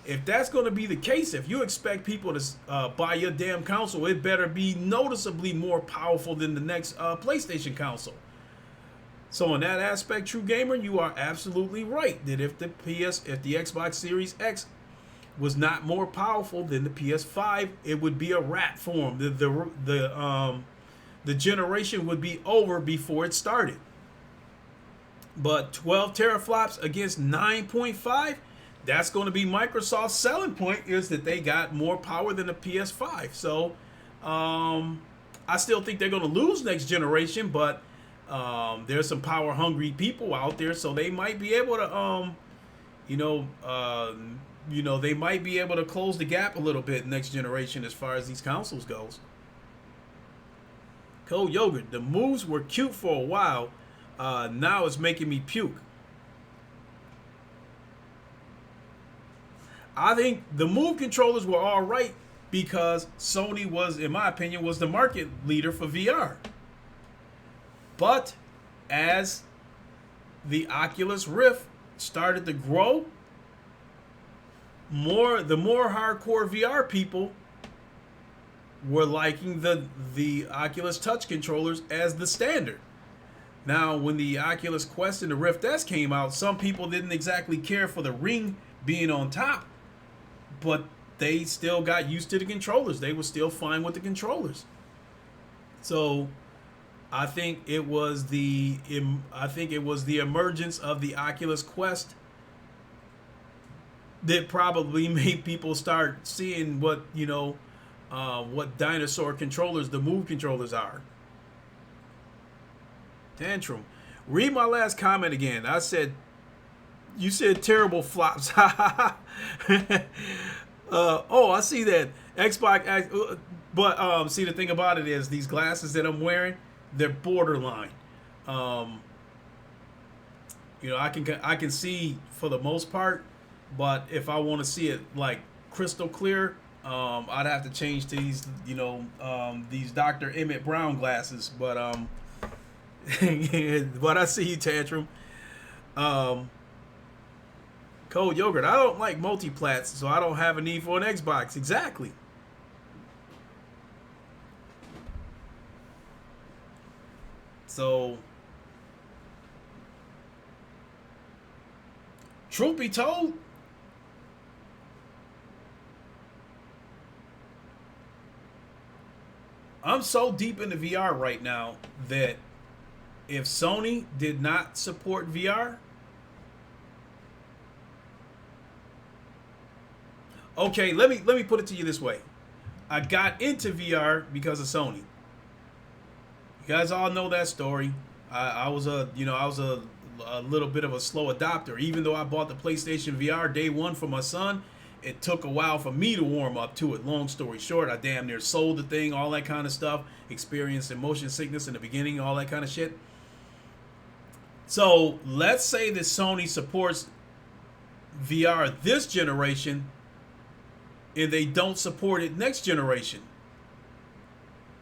If that's going to be the case, if you expect people to buy your damn console, it better be noticeably more powerful than the next PlayStation console. So in that aspect, True Gamer, you are absolutely right that if the Xbox Series X was not more powerful than the PS5, it would be a wrap for them. The generation would be over before it started. But 12 teraflops against 9.5, that's going to be Microsoft's selling point, is that they got more power than the PS5. So I still think they're going to lose next generation, but there's some power hungry people out there, so they might be able to they might be able to close the gap a little bit next generation as far as these consoles goes. Cold Yogurt. The moves were cute for a while. Now it's making me puke. I think the Move controllers were all right because Sony was, in my opinion, was the market leader for VR. But as the Oculus Rift started to grow, the more hardcore VR people were liking the Oculus Touch controllers as the standard. Now, when the Oculus Quest and the Rift S came out, some people didn't exactly care for the Ring being on top, but they still got used to the controllers. They were still fine with the controllers. So I think it was the emergence of the Oculus Quest that probably made people start seeing what dinosaur controllers the Move controllers are. Tantrum. Read my last comment again. I said, you said terrible flops. I see that. Xbox, but see, the thing about it is these glasses that I'm wearing, they're borderline. I can see for the most part, but if I want to see it like crystal clear, I'd have to change to these, these Dr. Emmett Brown glasses. But but I see you, Tantrum. Cold Yogurt. I don't like multiplats, so I don't have a need for an Xbox. Exactly. So Truth be told, I'm so deep into VR right now that if Sony did not support VR, okay, let me put it to you this way. I got into VR because of Sony. You guys all know that story. I was a little bit of a slow adopter. Even though I bought the PlayStation VR day one for my son, it took a while for me to warm up to it. Long story short, I damn near sold the thing, all that kind of stuff. Experienced motion sickness in the beginning, all that kind of shit. So let's say that Sony supports VR this generation and they don't support it next generation.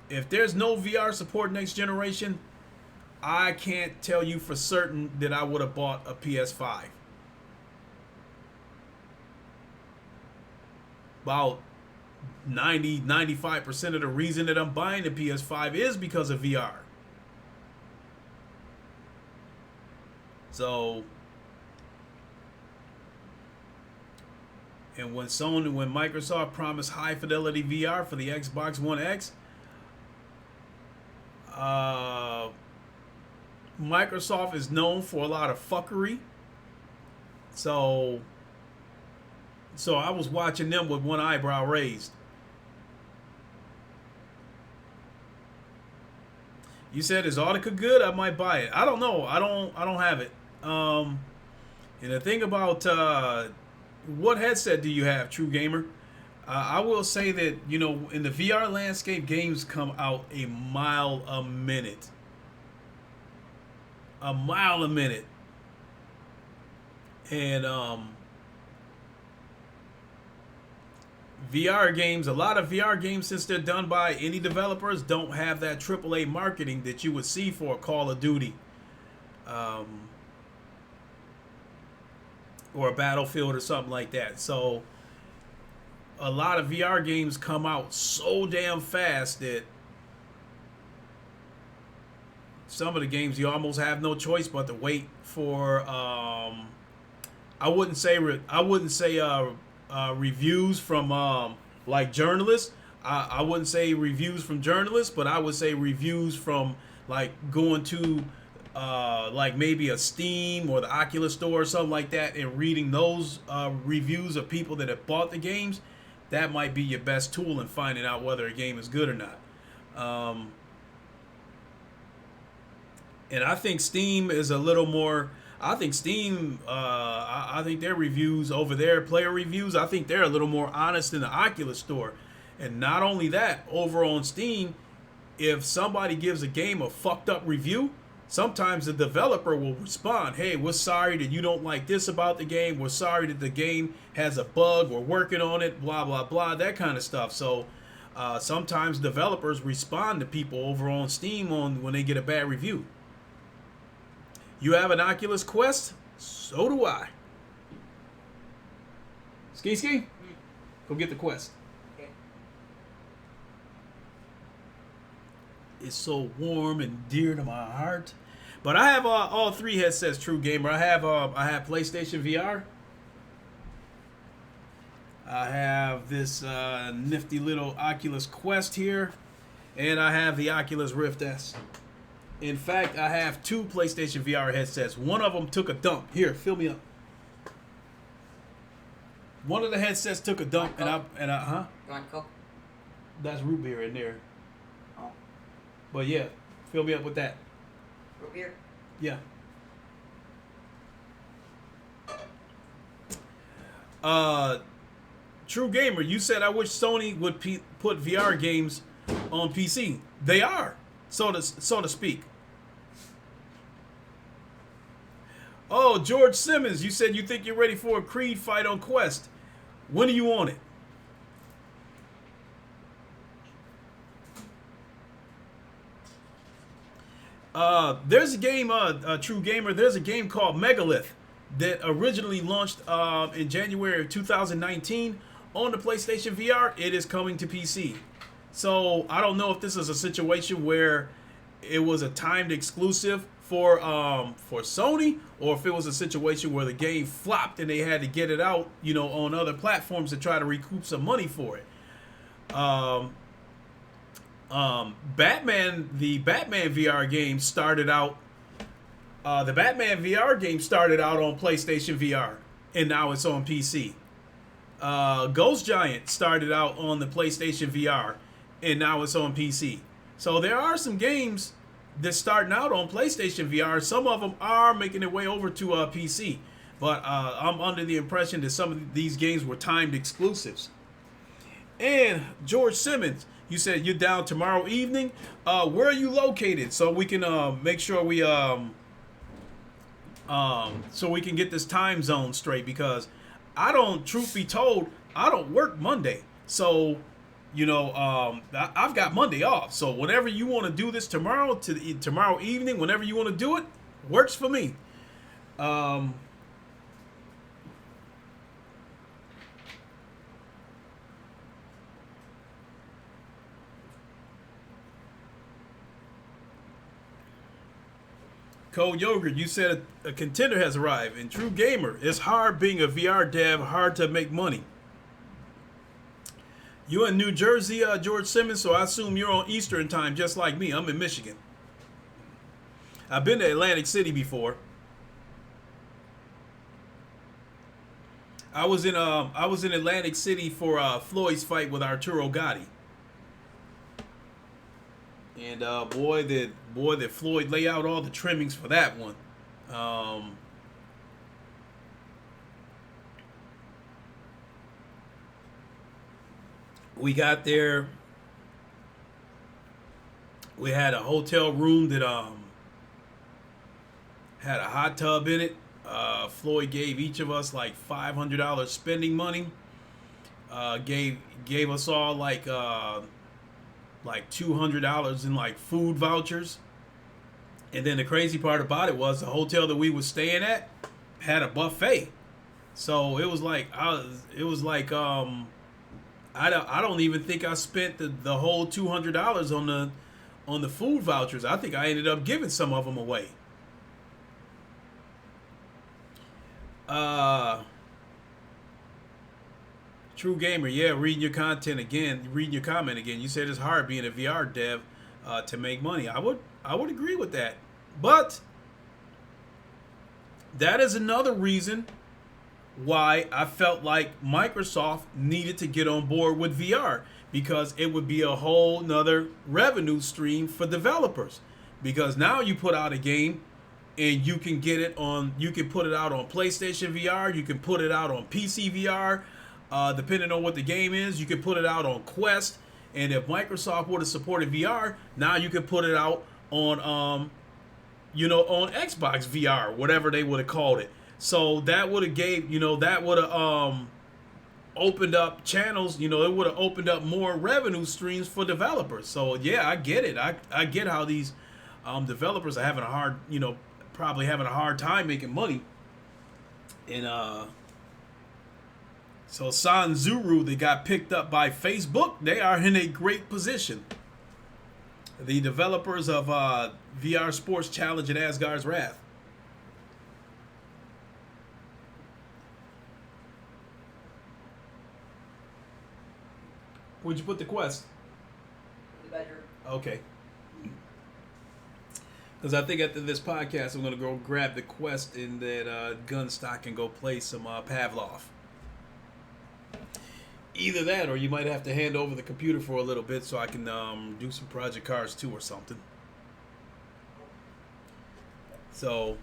If there's no VR support next generation, I can't tell you for certain that I would have bought a PS5. About 95% of the reason that I'm buying the PS5 is because of VR. So, and when Microsoft promised high fidelity VR for the Xbox One X, Microsoft is known for a lot of fuckery. So I was watching them with one eyebrow raised. You said, is Audica good? I might buy it. I don't know. I don't have it. And the thing about what headset do you have, True Gamer? I will say that, in the VR landscape, games come out a mile a minute. A mile a minute. And VR games, a lot of VR games, since they're done by indie developers, don't have that AAA marketing that you would see for a Call of Duty or a Battlefield or something like that. So a lot of VR games come out so damn fast that some of the games you almost have no choice but to wait for I wouldn't say reviews from like journalists. I wouldn't say reviews from journalists, but I would say reviews from like going to like maybe a Steam or the Oculus store or something like that and reading those reviews of people that have bought the games. That might be your best tool in finding out whether a game is good or not. And I think Steam is a little more. I think Steam, I think their reviews over there, player reviews, I think they're a little more honest than the Oculus store. And not only that, over on Steam, if somebody gives a game a fucked up review, sometimes the developer will respond, hey, we're sorry that you don't like this about the game. We're sorry that the game has a bug. We're working on it, blah, blah, blah, that kind of stuff. So sometimes developers respond to people over on Steam when they get a bad review. You have an Oculus Quest? So do I. Ski? Go get the Quest. Okay. It's so warm and dear to my heart. But I have all three headsets, True Gamer. I have PlayStation VR. I have this nifty little Oculus Quest here. And I have the Oculus Rift S. In fact, I have two PlayStation VR headsets. One of them took a dump. Here, fill me up. One of the headsets took a dump, You want Coke? That's root beer in there. Oh, But yeah, fill me up with that. root beer? Yeah. True Gamer, you said I wish Sony would put VR games on PC. They are, so to speak. Oh, George Simmons, you said you think you're ready for a Creed fight on Quest. When do you want it? There's a game, True Gamer, there's a game called Megalith that originally launched in January of 2019 on the PlayStation VR. It is coming to PC. So I don't know if this is a situation where it was a timed exclusive for Sony, or if it was a situation where the game flopped and they had to get it out, on other platforms to try to recoup some money for it. The Batman VR game started out. The Batman VR game started out on PlayStation VR, and now it's on PC. Ghost Giant started out on the PlayStation VR, and now it's on PC. So there are some games that's starting out on PlayStation VR. Some of them are making their way over to PC, but I'm under the impression that some of these games were timed exclusives. And George Simmons, you said you're down tomorrow evening. Where are you located so we can make sure we so we can get this time zone straight, because truth be told, I don't work Monday. So, I've got Monday off. So whenever you want to do this tomorrow evening, whenever you want to do it, works for me. Cold Yogurt, you said a contender has arrived. And True Gamer, it's hard being a VR dev, hard to make money. You in New Jersey, George Simmons, so I assume you're on Eastern time just like me. I'm in Michigan. I've been to Atlantic City before. I was in Atlantic City for Floyd's fight with Arturo Gatti. And boy, did Floyd lay out all the trimmings for that one. We got there. We had a hotel room that had a hot tub in it. Floyd gave each of us like $500 spending money. Gave us all like $200 in like food vouchers. And then the crazy part about it was the hotel that we were staying at had a buffet. So it was like I don't even think I spent the whole $200 on the food vouchers. I think I ended up giving some of them away. True Gamer, yeah, reading your comment again. You said it's hard being a VR dev to make money. I would agree with that, but that is another reason why I felt like Microsoft needed to get on board with VR, because it would be a whole nother revenue stream for developers. Because now you put out a game and you can put it out on PlayStation VR, you can put it out on PC VR, depending on what the game is. You can put it out on Quest, and if Microsoft would have supported VR, now you can put it out on on Xbox VR, whatever they would have called it. So that would have opened up channels. It would have opened up more revenue streams for developers. So yeah, I get it. I get how these developers are having a hard, probably having a hard time making money. And so Sanzuru, they got picked up by Facebook. They are in a great position. The developers of VR Sports Challenge and Asgard's Wrath. Where'd you put the Quest? In the bedroom. Okay. Because I think after this podcast, I'm going to go grab the Quest in that gun stock and go play some Pavlov. Either that, or you might have to hand over the computer for a little bit so I can do some Project Cars 2 or something. So,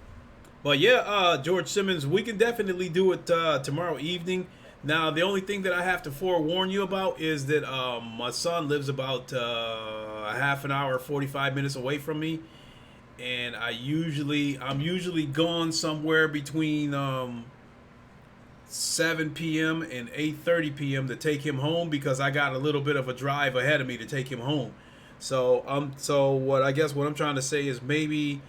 but yeah, George Simmons, we can definitely do it tomorrow evening. Now, the only thing that I have to forewarn you about is that my son lives about a half an hour, 45 minutes away from me. And I'm usually gone somewhere between 7 p.m. and 8:30 p.m. to take him home, because I got a little bit of a drive ahead of me to take him home. So what I'm trying to say is maybe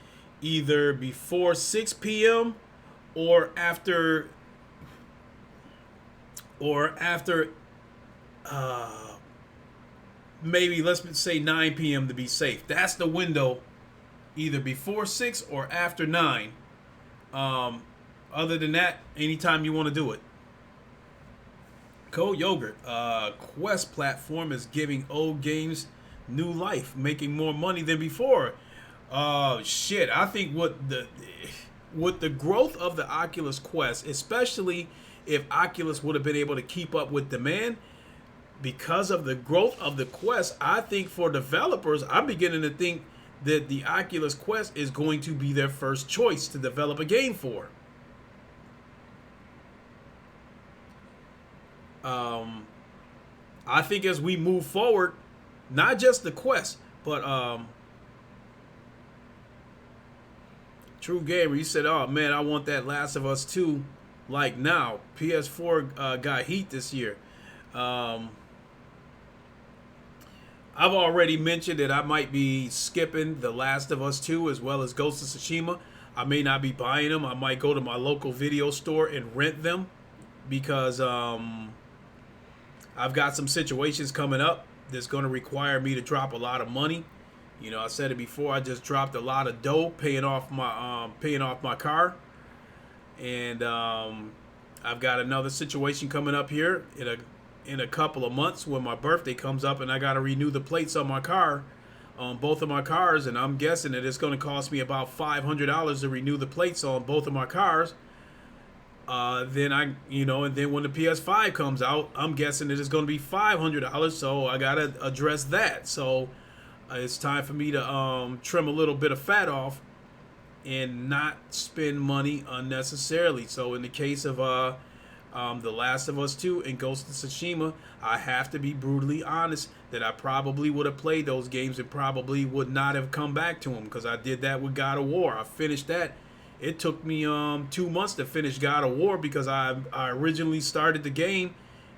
either before 6 p.m. or after maybe let's say 9 p.m. to be safe. That's the window either before 6 or after 9. Other than that, anytime you want to do it. Code Yogurt, Quest platform is giving old games new life, making more money than before. Shit, I think with the growth of the Oculus Quest, especially if Oculus would have been able to keep up with demand, because of the growth of the Quest, I think for developers, I'm beginning to think that the Oculus Quest is going to be their first choice to develop a game for. I think as we move forward, not just the Quest, but True Gamer, he said, "Oh man, I want that Last of Us 2 like now." PS4 got heat this year. I've already mentioned that I might be skipping The Last of Us 2 as well as Ghost of Tsushima. I may not be buying them. I might go to my local video store and rent them because I've got some situations coming up that's going to require me to drop a lot of money. You know, I said it before. I just dropped a lot of dough paying off my car, and I've got another situation coming up here in a couple of months when my birthday comes up, and I got to renew the plates on my car, on both of my cars, and I'm guessing that it's going to cost me about $500 to renew the plates on both of my cars. And then when the PS5 comes out, I'm guessing that it's going to be $500. So I got to address that. So it's time for me to trim a little bit of fat off and not spend money unnecessarily. So in the case of The Last of Us 2 and Ghost of Tsushima, I have to be brutally honest that I probably would have played those games and probably would not have come back to them, because I did that with God of War. I finished that. It took me 2 months to finish God of War because I originally started the game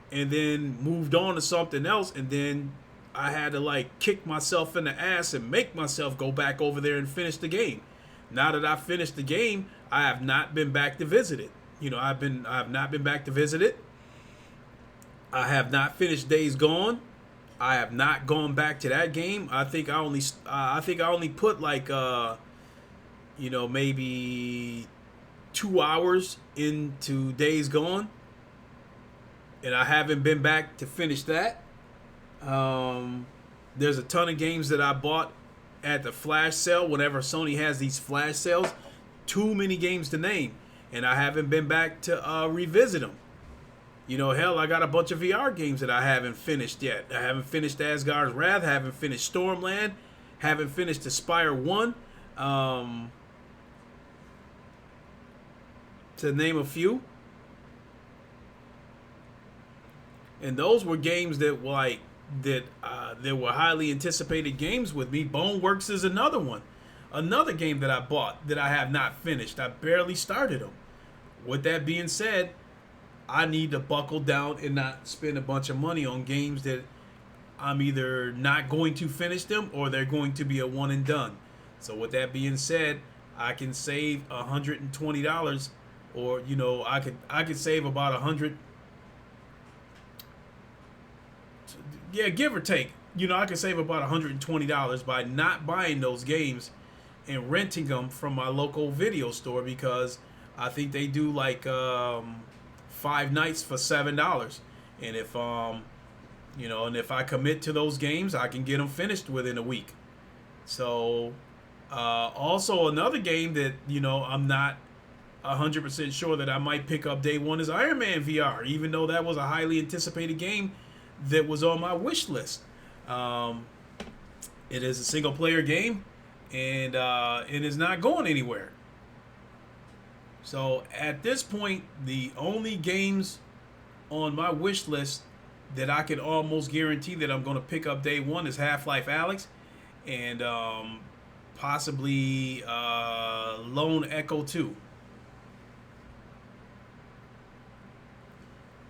and then moved on to something else, and then I had to like kick myself in the ass and make myself go back over there and finish the game. Now that I finished the game, I have not been back to visit it. You know, I have not been back to visit it. I have not finished Days Gone. I have not gone back to that game. I think I only put like maybe 2 hours into Days Gone, and I haven't been back to finish that. There's a ton of games that I bought at the flash sale whenever Sony has these flash sales. Too many games to name, and I haven't been back to revisit them. You know, hell, I got a bunch of VR games that I haven't finished yet. I haven't finished Asgard's Wrath, haven't finished Stormland, haven't finished Aspire 1, to name a few. And those were games that were highly anticipated games with me. Boneworks is another one. Another game that I bought that I have not finished. I barely started them. With that being said, I need to buckle down and not spend a bunch of money on games that I'm either not going to finish them or they're going to be a one and done. So with that being said, I can save $120, or I could save about 100. Yeah, give or take. I could save about $120 by not buying those games and renting them from my local video store, because I think they do like 5 nights for $7. And if if I commit to those games, I can get them finished within a week. So also another game that I'm not 100% sure that I might pick up day one is Iron Man VR, even though that was a highly anticipated game that was on my wish list. It is a single player game, and it is not going anywhere. So at this point, the only games on my wish list that I can almost guarantee that I'm going to pick up day one is Half-Life Alyx and possibly Lone Echo 2.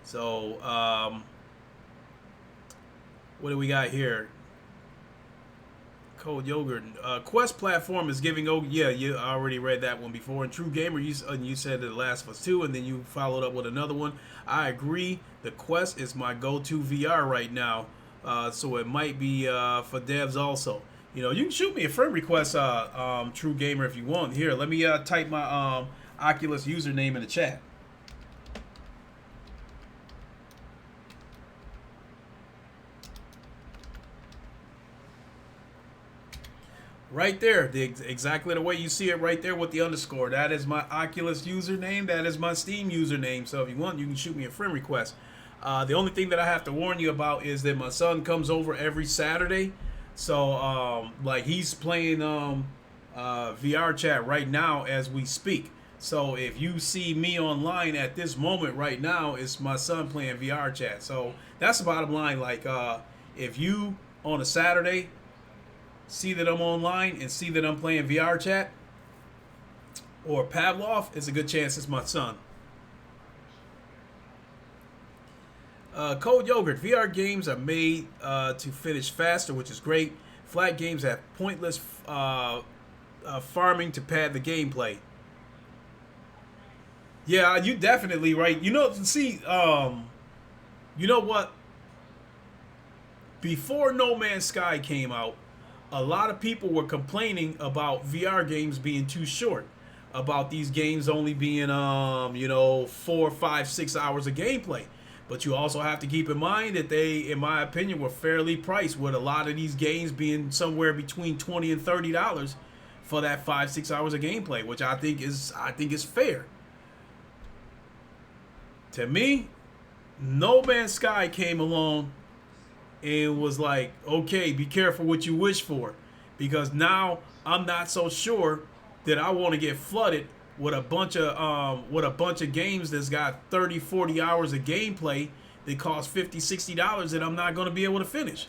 So what do we got here? Cold Yogurt. Quest platform is giving. Oh yeah, you already read that one before. And True Gamer, you said The Last of Us 2, and then you followed up with another one. I agree. The Quest is my go-to VR right now, so it might be for devs also. You know, you can shoot me a friend request, True Gamer, if you want. Here, let me type my Oculus username in the chat. Right there, exactly the way you see it right there with the underscore. That is my Oculus username. That is my Steam username. So if you want, you can shoot me a friend request. The only thing that I have to warn you about is that my son comes over every Saturday. So, like, he's playing VR chat right now as we speak. So if you see me online at this moment right now, it's my son playing VR chat. So that's the bottom line. Like, if you on a Saturday see that I'm online and see that I'm playing VR chat or Pavlov, it's a good chance it's my son. Cold Yogurt. VR games are made to finish faster, which is great. Flat games have pointless farming to pad the gameplay. Yeah, you definitely right. You know, see, you know what? Before No Man's Sky came out, a lot of people were complaining about VR games being too short, about these games only being, 4, 5, 6 hours of gameplay. But you also have to keep in mind that they, in my opinion, were fairly priced, with a lot of these games being somewhere between $20 and $30 for that 5, 6 hours of gameplay, which I think is fair. To me, No Man's Sky came along and was like, okay, be careful what you wish for, because now I'm not so sure that I want to get flooded with a bunch of games that's got 30, 40 hours of gameplay that cost $50, $60 that I'm not going to be able to finish.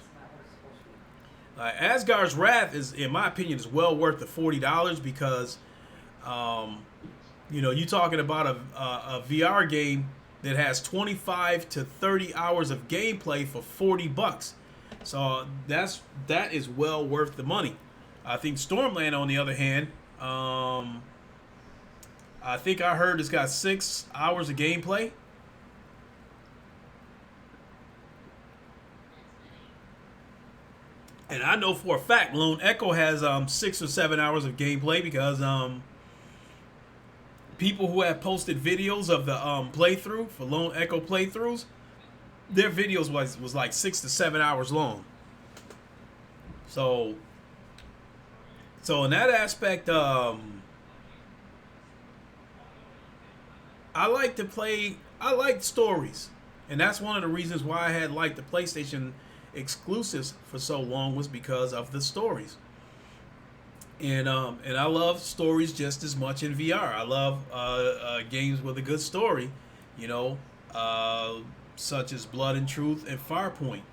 Asgard's Wrath is, in my opinion, is well worth the $40 because, you're talking about a VR game that has 25 to 30 hours of gameplay for $40. So that is well worth the money. I think Stormland, on the other hand, I think I heard it's got 6 hours of gameplay. And I know for a fact Lone Echo has 6 or 7 hours of gameplay because people who have posted videos of the playthrough for Lone Echo playthroughs, their videos was like 6 to 7 hours long. So in that aspect, I like stories. And that's one of the reasons why I had liked the PlayStation exclusives for so long, was because of the stories. And I love stories just as much in VR. I love games with a good story, such as Blood and Truth and Farpoint.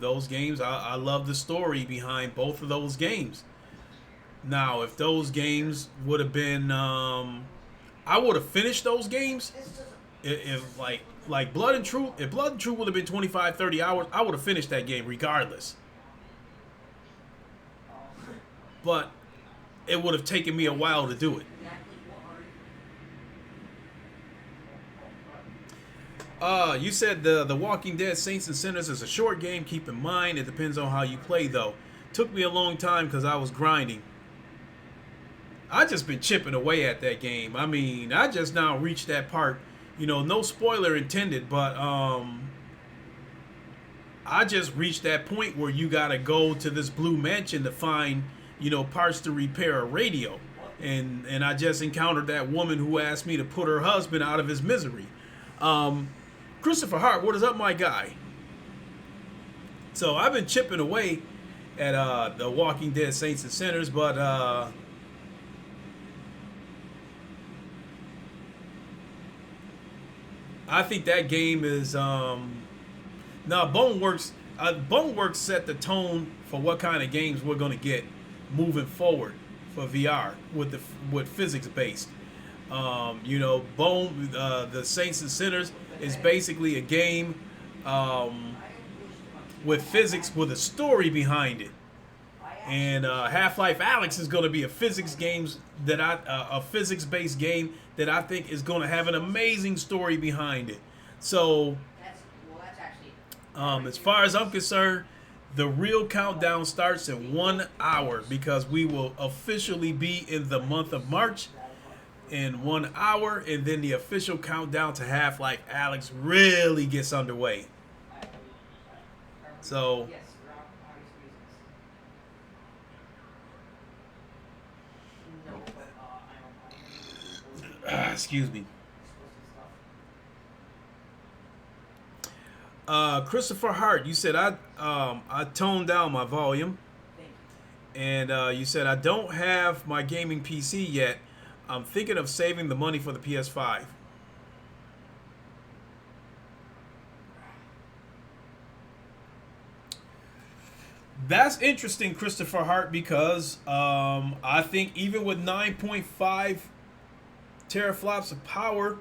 Those games, I love the story behind both of those games. Now, if those games would have been, I would have finished those games if like Blood and Truth. If Blood and Truth would have been 25, 30 hours, I would have finished that game regardless. But it would have taken me a while to do it. You said the Walking Dead Saints and Sinners is a short game. Keep in mind, it depends on how you play, though. Took me a long time because I was grinding. I just been chipping away at that game. I mean, I just now reached that part. No spoiler intended, but I just reached that point where you gotta go to this blue mansion to find, parts to repair a radio. And I just encountered that woman who asked me to put her husband out of his misery. Christopher Hart, what is up, my guy? So I've been chipping away at the Walking Dead Saints and Sinners, but I think that game is now Boneworks. Boneworks set the tone for what kind of games we're gonna get moving forward for VR with physics based. The Saints and Sinners is basically a game with physics with a story behind it. And Half-Life Alyx is going to be a physics based game that I think is going to have an amazing story behind it. So, as far as I'm concerned, The real countdown starts in 1 hour because we will officially be in the month of March in 1 hour, and then the official countdown to Half-Life Alex really gets underway. So, excuse me. Christopher Hart, you said I toned down my volume, and you said I don't have my gaming PC yet. I'm thinking of saving the money for the PS5. That's interesting, Christopher Hart, because I think even with 9.5 teraflops of power,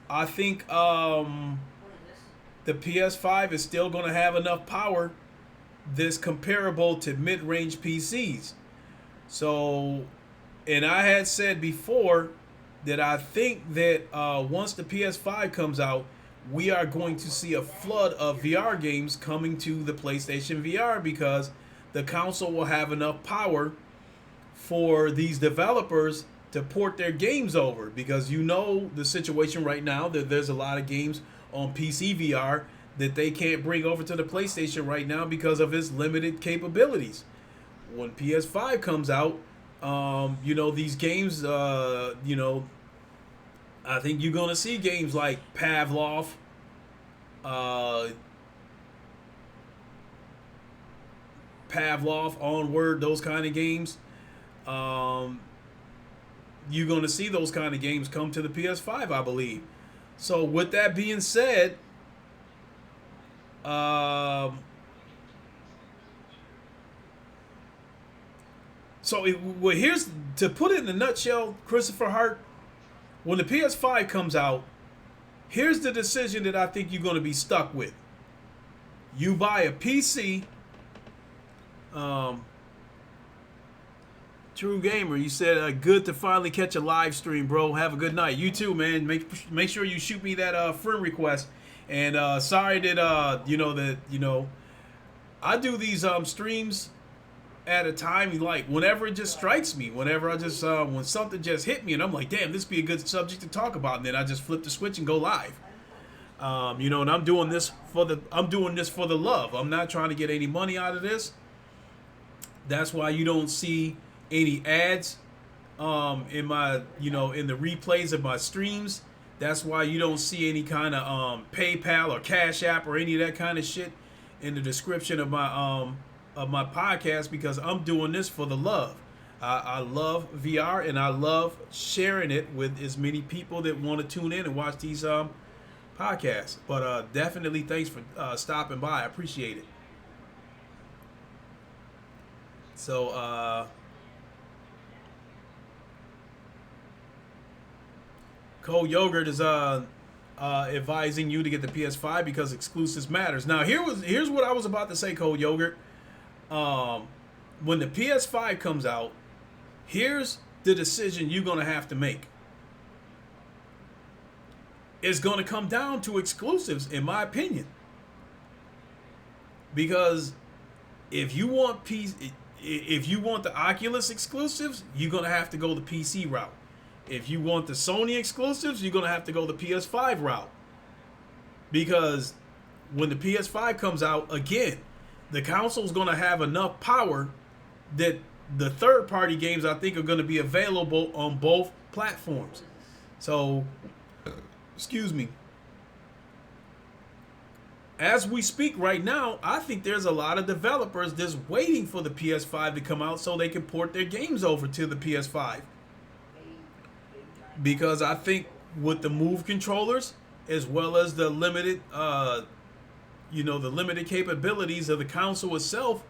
I think the PS5 is still going to have enough power that's comparable to mid-range PCs. So, and I had said before that I think that once the PS5 comes out, we are going to see a flood of VR games coming to the PlayStation VR because the console will have enough power for these developers to port their games over. Because you know the situation right now that there's a lot of games on PC VR that they can't bring over to the PlayStation right now because of its limited capabilities. When PS5 comes out, these games, I think you're going to see games like Pavlov, Onward, those kind of games. You're going to see those kind of games come to the PS5, I believe. So with that being said, here's to put it in a nutshell, Christopher Hart. When the PS5 comes out, here's the decision that I think you're going to be stuck with. You buy a PC. True Gamer, you said good to finally catch a live stream, bro. Have a good night. You too, man. Make sure you shoot me that friend request. And sorry that I do these streams at a time, like whenever it just strikes me, whenever I just when something just hit me and I'm like, damn, this would be a good subject to talk about, and then I just flip the switch and go live. And I'm doing this for the love. I'm not trying to get any money out of this. That's why you don't see any ads in my in the replays of my streams. That's why you don't see any kind of PayPal or Cash App or any of that kind of shit in the description of my podcast, because I'm doing this for the love. I love VR and I love sharing it with as many people that want to tune in and watch these podcasts. But definitely thanks for stopping by. I appreciate it. So Cold Yogurt is advising you to get the PS5 because exclusives matters. Now here's what I was about to say, Cold Yogurt. When the PS5 comes out, here's the decision you're going to have to make. It's going to come down to exclusives, in my opinion. Because if you want the Oculus exclusives, you're going to have to go the PC route. If you want the Sony exclusives, you're going to have to go the PS5 route. Because when the PS5 comes out, again, the console's going to have enough power that the third-party games, I think, are going to be available on both platforms. So, excuse me. As we speak right now, I think there's a lot of developers that's waiting for the PS5 to come out so they can port their games over to the PS5. Because I think with the Move controllers, as well as the limited the limited capabilities of the console itself,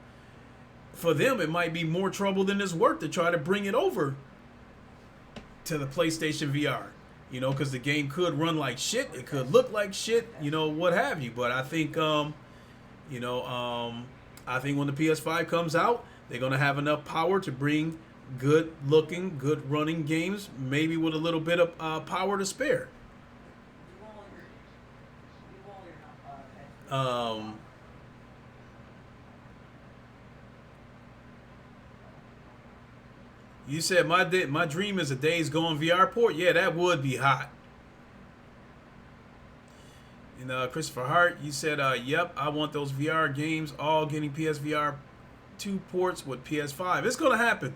for them it might be more trouble than it's worth to try to bring it over to the PlayStation VR. Because the game could run like shit, it could look like shit, what have you. But I think, I think when the PS5 comes out, they're gonna have enough power to bring good-looking, good-running games, maybe with a little bit of power to spare. You said my dream is a Days Gone VR port. Yeah, that would be hot. And Christopher Hart, you said, "Yep, I want those VR games all getting PSVR 2 ports with PS5. It's gonna happen."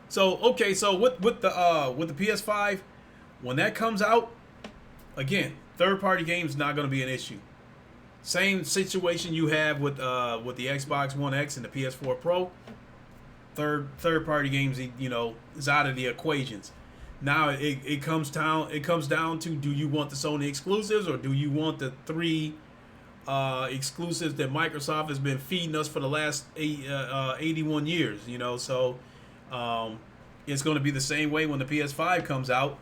So okay, so with the PS5, when that comes out, again, third party games not gonna be an issue. Same situation you have with the Xbox One X and the PS4 Pro. Third party games, is out of the equations. Now it comes down to, do you want the Sony exclusives, or do you want the three exclusives that Microsoft has been feeding us for the last 81 years? So it's going to be the same way when the PS5 comes out.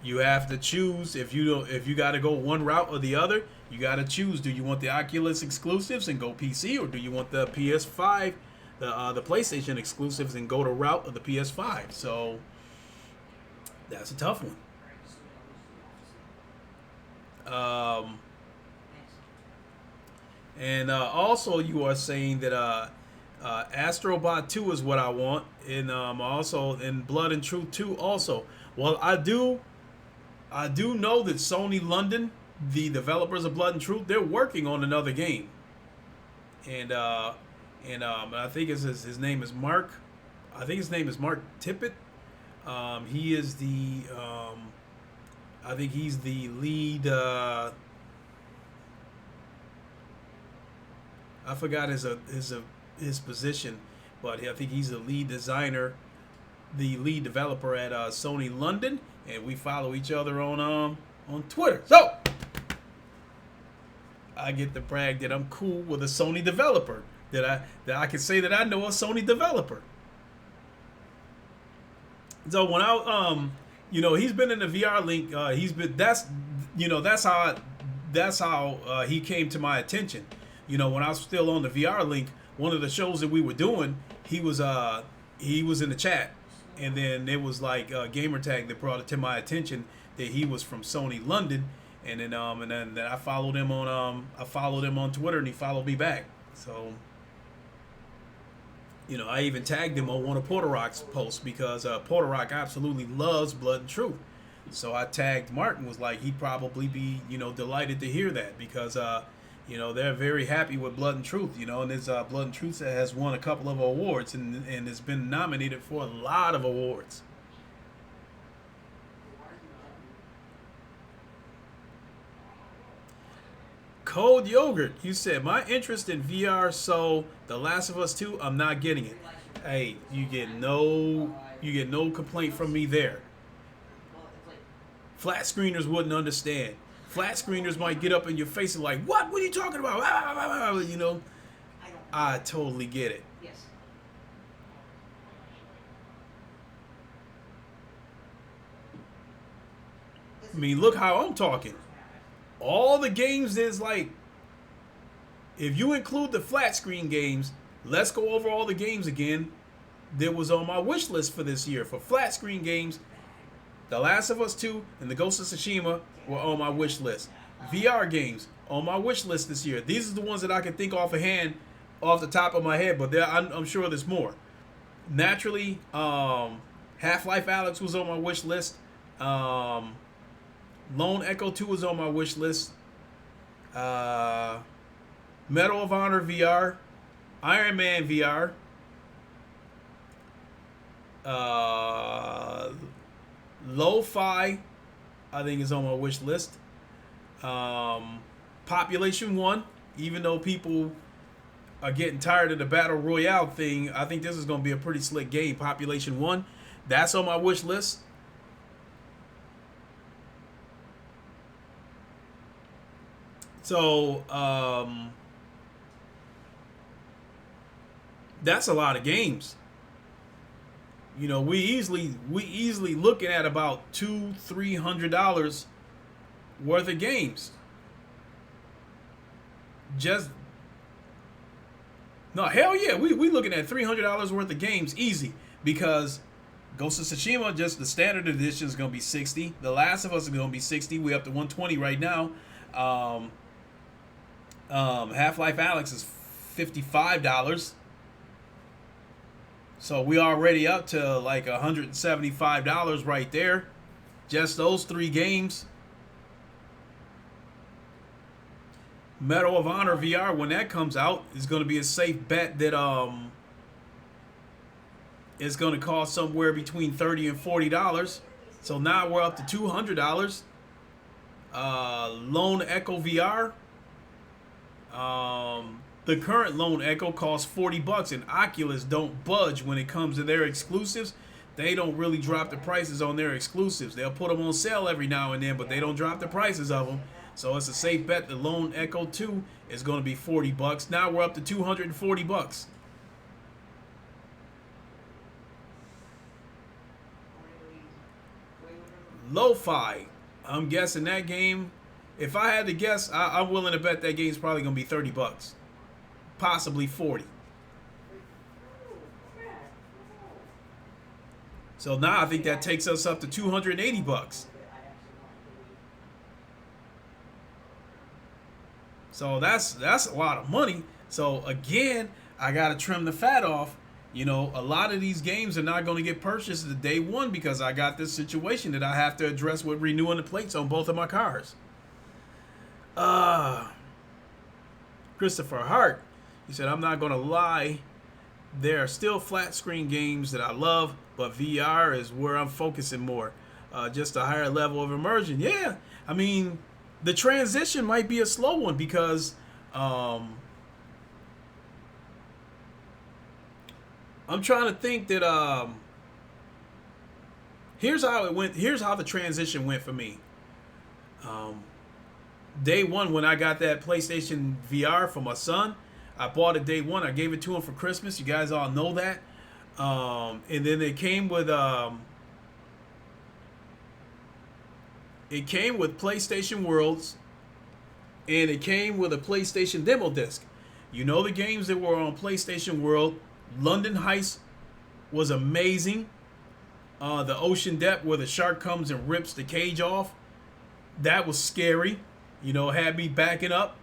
You have to choose. If you got to go one route or the other, you got to choose. Do you want the Oculus exclusives and go PC, or do you want the PS5, the PlayStation exclusives, and go the route of the PS5? So that's a tough one. And also, you are saying that Astrobot 2 is what I want, and also in Blood and Truth 2 also. Well, I do know that Sony London, the developers of Blood and Truth, they're working on another game, and I think his name is Mark. I think his name is Mark Tippett. He is I think he's the lead. I forgot his position, but I think he's the lead designer, the lead developer at Sony London, and we follow each other on Twitter. So I get to brag that I'm cool with a Sony developer. That I can say that I know a Sony developer. So when he's been in the VR link. That's how he came to my attention. When I was still on the VR link, one of the shows that we were doing, he was in the chat, and then it was like Gamertag that brought it to my attention that he was from Sony London, and then I followed him on Twitter, and he followed me back. So I even tagged him on one of Porter Rock's posts, because Porter Rock absolutely loves Blood and Truth. So I tagged Martin, was like, he'd probably be delighted to hear that, because they're very happy with Blood and Truth, and this Blood and Truth has won a couple of awards, and has been nominated for a lot of awards. Cold Yogurt, you said, my interest in VR, so The Last of Us 2, I'm not getting it. Hey, you get no complaint from me there. Flat screeners wouldn't understand. Flat screeners might get up in your face and like, what are you talking about? I totally get it. I mean, look how I'm talking. All the games is like, if you include the flat screen games, let's go over all the games again that was on my wish list for this year. For flat screen games, The Last of Us 2 and The Ghost of Tsushima were on my wish list. VR games on my wish list this year. These are the ones that I can think off the top of my head, but I'm sure there's more. Naturally, Half-Life Alyx was on my wish list. Lone Echo 2 was on my wish list. Medal of Honor VR. Iron Man VR. Lo-Fi, I think, is on my wish list. Population 1, even though people are getting tired of the Battle Royale thing, I think this is going to be a pretty slick game. Population 1, that's on my wish list. So, that's a lot of games. We easily looking at about $200-$300 worth of games. Hell yeah, we looking at $300 worth of games easy, because Ghost of Tsushima, just the standard edition, is gonna be $60. The Last of Us is gonna be $60. We up to $120 right now. Half-Life Alyx is $55. So we already up to like $175 right there. Just those three games. Medal of Honor VR, when that comes out, is going to be a safe bet that it's going to cost somewhere between $30 and $40. So now we're up to $200. Lone Echo VR. The current Lone Echo costs $40, and Oculus don't budge when it comes to their exclusives. They don't really drop the prices on their exclusives. They'll put them on sale every now and then, but they don't drop the prices of them. So it's a safe bet. The Lone Echo 2 is going to be $40. Now we're up to $240. Lo-Fi. I'm guessing that game. If I had to guess, I'm willing to bet that game's probably going to be $30. Possibly 40. So now I think that takes us up to $280. So that's a lot of money. So again, I gotta trim the fat off. You know, a lot of these games are not going to get purchased the day one because I got this situation that I have to address with renewing the plates on both of my cars. Christopher Hart, he said, I'm not going to lie. There are still flat screen games that I love, but VR is where I'm focusing more. Just a higher level of immersion. Yeah, I mean, the transition might be a slow one because I'm trying to think that here's how it went. Here's how the transition went for me. Day one, when I got that PlayStation VR for my son, I bought it day one. I gave it to him for Christmas. You guys all know that. And then it came with PlayStation Worlds, and it came with a PlayStation demo disc. You know the games that were on PlayStation World. London Heist was amazing. The Ocean Depth, where the shark comes and rips the cage off, that was scary. You know, had me backing up.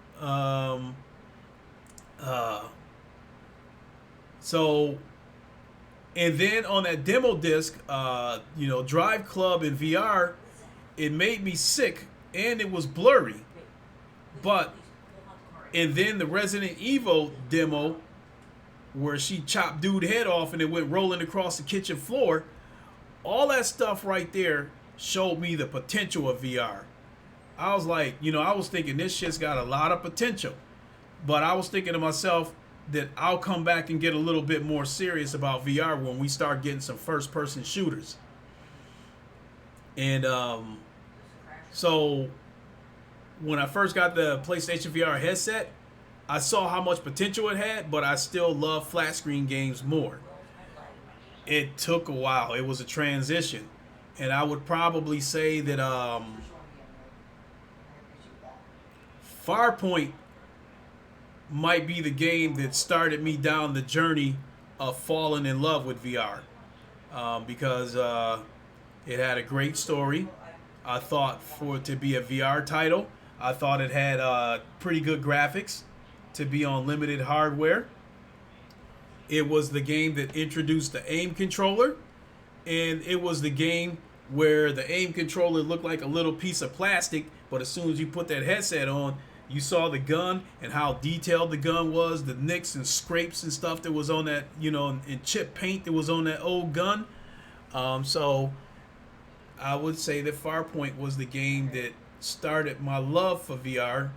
So, and then on that demo disc, you know, Drive Club in VR, it made me sick and it was blurry. But, and then the Resident Evil demo, where she chopped dude head off and it went rolling across the kitchen floor, all that stuff right there showed me the potential of VR. I was like, you know, I was thinking this shit's got a lot of potential. But I was thinking to myself that I'll come back and get a little bit more serious about VR when we start getting some first-person shooters. And so when I first got the PlayStation VR headset, I saw how much potential it had, but I still love flat screen games more. It took a while. It was a transition. And I would probably say that Farpoint might be the game that started me down the journey of falling in love with VR. Because it had a great story. I thought for it to be a VR title, I thought it had pretty good graphics to be on limited hardware. It was the game that introduced the aim controller, and it was the game where the aim controller looked like a little piece of plastic, but as soon as you put that headset on, you saw the gun and how detailed the gun was, the nicks and scrapes and stuff that was on that, you know, and chip paint that was on that old gun. So I would say that Farpoint was the game that started my love for VR.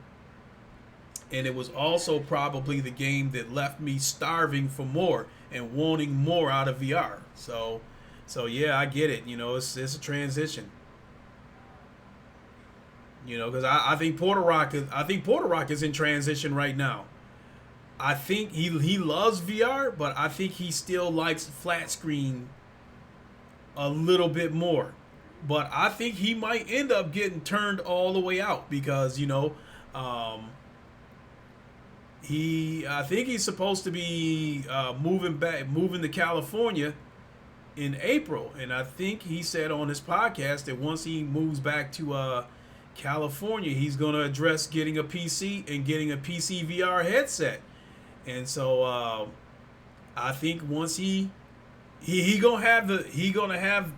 And it was also probably the game that left me starving for more and wanting more out of VR. So yeah, I get it. You know, it's a transition. You know, because I think Porter Rock is in transition right now. I think he loves VR, but I think he still likes flat screen a little bit more. But I think he might end up getting turned all the way out because, you know, I think he's supposed to be moving to California in April, and I think he said on his podcast that once he moves back to California, he's going to address getting a PC and getting a PC VR headset. And so I think once he He gonna have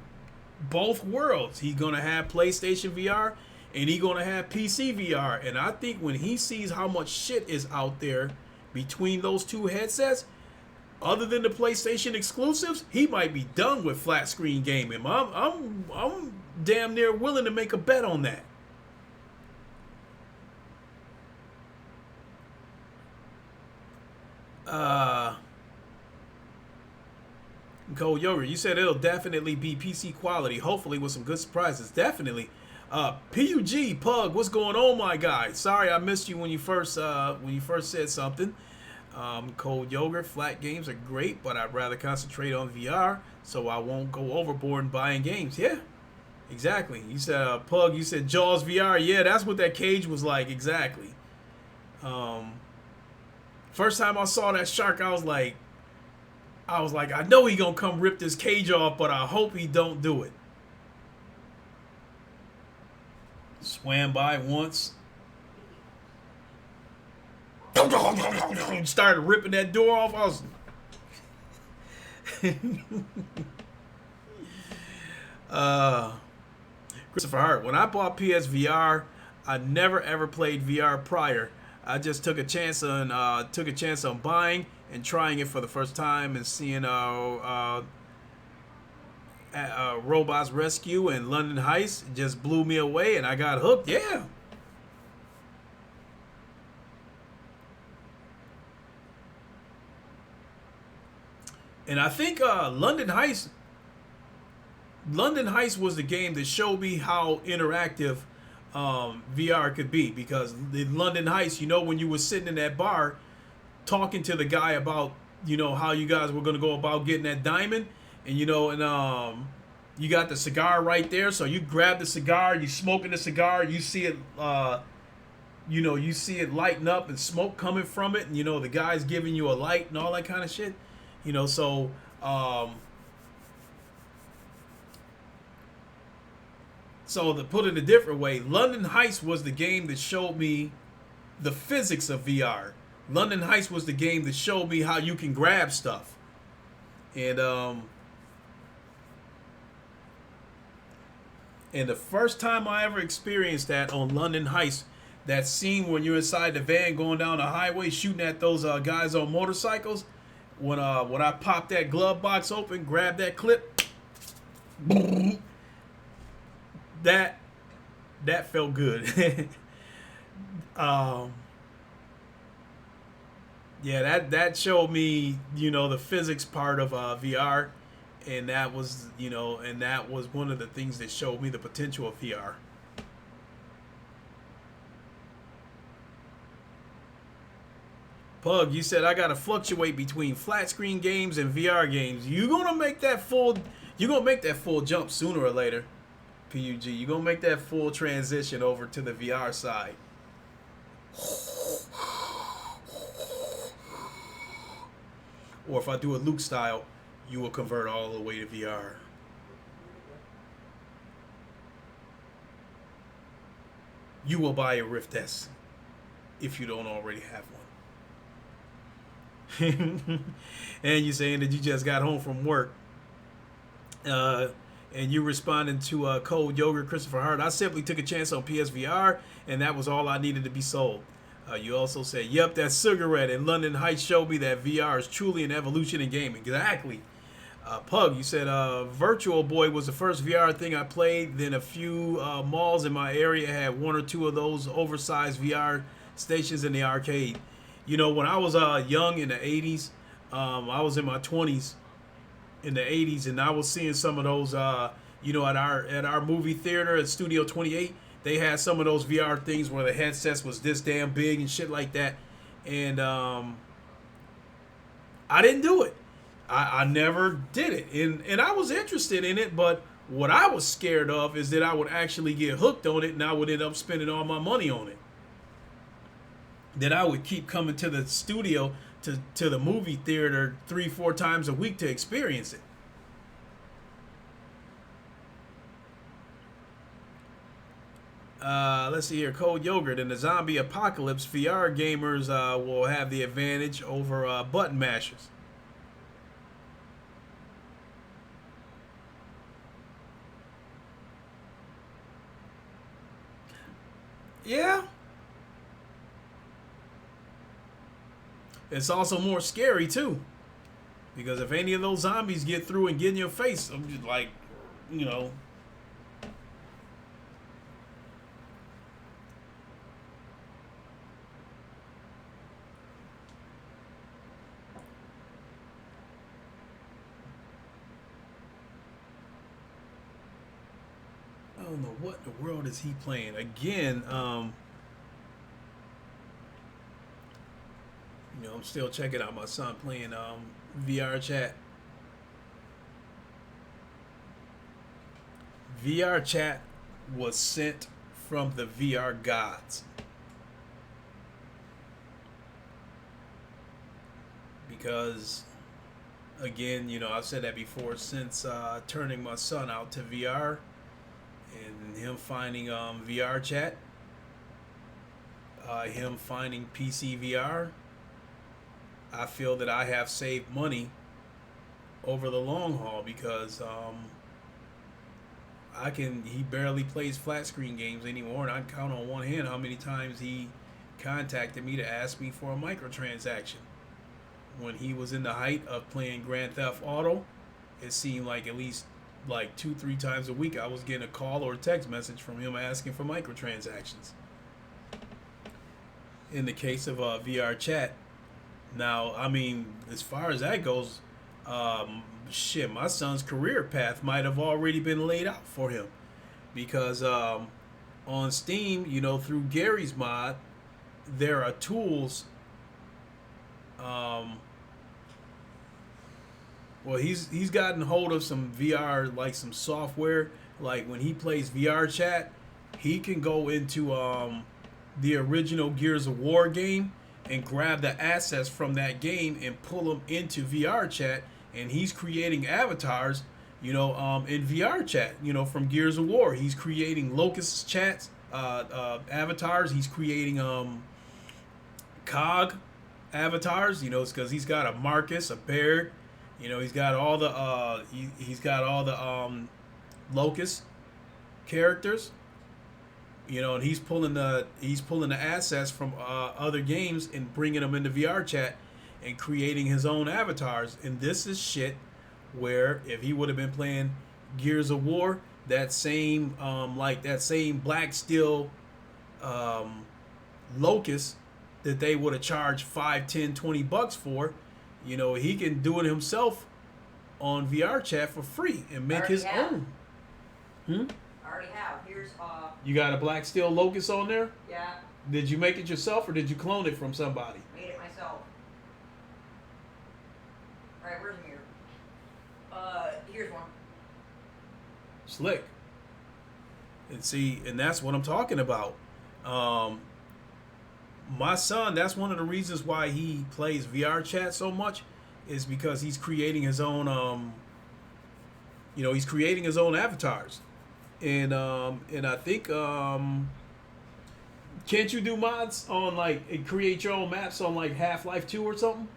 both worlds. He gonna have PlayStation VR and he gonna have PC VR. And I think when he sees how much shit is out there between those two headsets, other than the PlayStation exclusives, he might be done with flat screen gaming. I'm damn near willing to make a bet on that. Cold Yogurt, you said it'll definitely be PC quality, hopefully with some good surprises. Definitely. PUG Pug, what's going on, my guy? Sorry I missed you when you first said something. Cold Yogurt, flat games are great, but I'd rather concentrate on VR, so I won't go overboard in buying games. Yeah, exactly. You said Pug. You said Jaws VR. Yeah, that's what that cage was like. Exactly. First time I saw that shark, I was like, I know he gonna come rip this cage off, but I hope he don't do it. Swam by once. Started ripping that door off. I was Christopher Hart. When I bought PSVR, I never ever played VR prior. I just took a chance on buying and trying it for the first time and seeing Robots Rescue and London Heist just blew me away and I got hooked. Yeah. And I think London Heist was the game that showed me how interactive VR could be, because the London Heist, when you were sitting in that bar talking to the guy about, how you guys were going to go about getting that diamond, and you got the cigar right there, so you grab the cigar, you smoking the cigar, you see it you see it lighting up and smoke coming from it, and the guy's giving you a light and all that kind of shit. So to put it a different way, London Heist was the game that showed me the physics of VR. London Heist was the game that showed me how you can grab stuff. And the first time I ever experienced that on London Heist, that scene when you're inside the van going down the highway shooting at those guys on motorcycles, when I popped that glove box open, grabbed that clip, that felt good. Yeah, that showed me, the physics part of VR, and that was one of the things that showed me the potential of VR. Pug, you said I gotta fluctuate between flat screen games and VR games. You're gonna make that full jump sooner or later. PUG, you're gonna make that full transition over to the VR side. Or if I do a Luke style, you will convert all the way to VR. You will buy a Rift S if you don't already have one. And you're saying that you just got home from work, and you responding to Cold Yogurt, Christopher Hart. I simply took a chance on PSVR, and that was all I needed to be sold. You also said, yep, that cigarette and London Heights showed me that VR is truly an evolution in gaming. Exactly. Pug, you said Virtual Boy was the first VR thing I played. Then a few malls in my area had one or two of those oversized VR stations in the arcade. When I was young in the 80s, I was in my 20s in the 80s, and I was seeing some of those, at our movie theater at Studio 28. They had some of those VR things where the headsets was this damn big and shit like that. And I didn't do it. I never did it. And I was interested in it, but what I was scared of is that I would actually get hooked on it and I would end up spending all my money on it. That I would keep coming to the studio, to the movie theater 3-4 times a week to experience it. Let's see here. Cold Yogurt. In the zombie apocalypse, VR gamers will have the advantage over button mashers. Yeah. It's also more scary too. Because if any of those zombies get through and get in your face, I'm just like, you know. I don't know what in the world is he playing. Again, I'm still checking out my son playing VR chat. VR chat was sent from the VR gods. Because, again, I've said that before, since turning my son out to VR and him finding VR chat, him finding PC VR, I feel that I have saved money over the long haul because he barely plays flat screen games anymore, and I can count on one hand how many times he contacted me to ask me for a microtransaction. When he was in the height of playing Grand Theft Auto, it seemed like at least like 2-3 times a week I was getting a call or a text message from him asking for microtransactions. In the case of VR chat, now, I mean, as far as that goes, my son's career path might have already been laid out for him. Because on Steam, through Gary's mod, there are tools. He's gotten hold of some VR, like some software. Like when he plays VR chat, he can go into the original Gears of War game and grab the assets from that game and pull them into VR chat, and he's creating avatars, in VR chat, from Gears of War. He's creating Locust chats, avatars. He's creating COG avatars, it's because he's got a Marcus, a Baird, he's got all the he's got all the Locust characters. And he's pulling the assets from other games and bringing them into VR chat and creating his own avatars. And this is shit where if he would have been playing Gears of War, that same Black Steel Locust that they would have charged $5, $10, $20 for, he can do it himself on VR chat for free and make his own. I already have. Here's You got a Black Steel Locust on there? Yeah. Did you make it yourself or did you clone it from somebody? Made it myself. Alright, where's the mirror? Here's one. Slick. And that's what I'm talking about. My son, that's one of the reasons why he plays VR chat so much, is because he's creating his own he's creating his own avatars. And I think can't you do mods on and create your own maps on Half-Life 2 or something?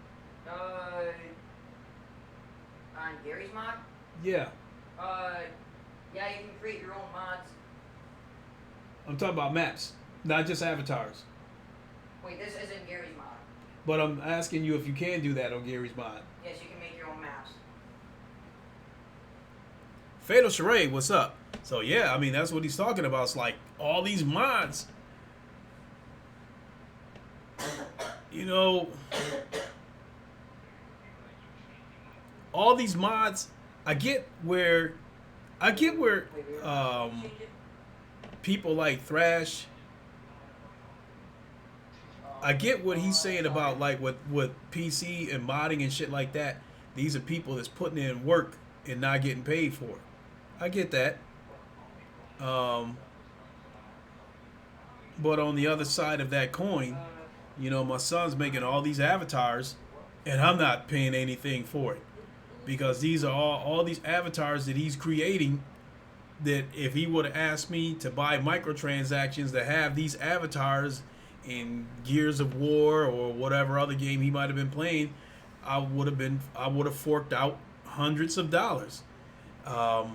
On Gary's mod? Yeah. Yeah, you can create your own mods. I'm talking about maps, not just avatars. Wait, this isn't Gary's mod. But I'm asking you if you can do that on Gary's mod. Yes, you can make your own maps. Fatal Charade, what's up? So yeah, I mean that's what he's talking about. It's like all these mods. All these mods. I get where people like Thrash. I get what he's saying about with PC and modding and shit like that. These are people that's putting in work and not getting paid for it. I get that. But on the other side of that coin, my son's making all these avatars and I'm not paying anything for it. Because these are all these avatars that he's creating, that if he would have asked me to buy microtransactions to have these avatars in Gears of War or whatever other game he might have been playing, I would have forked out hundreds of dollars. Pug,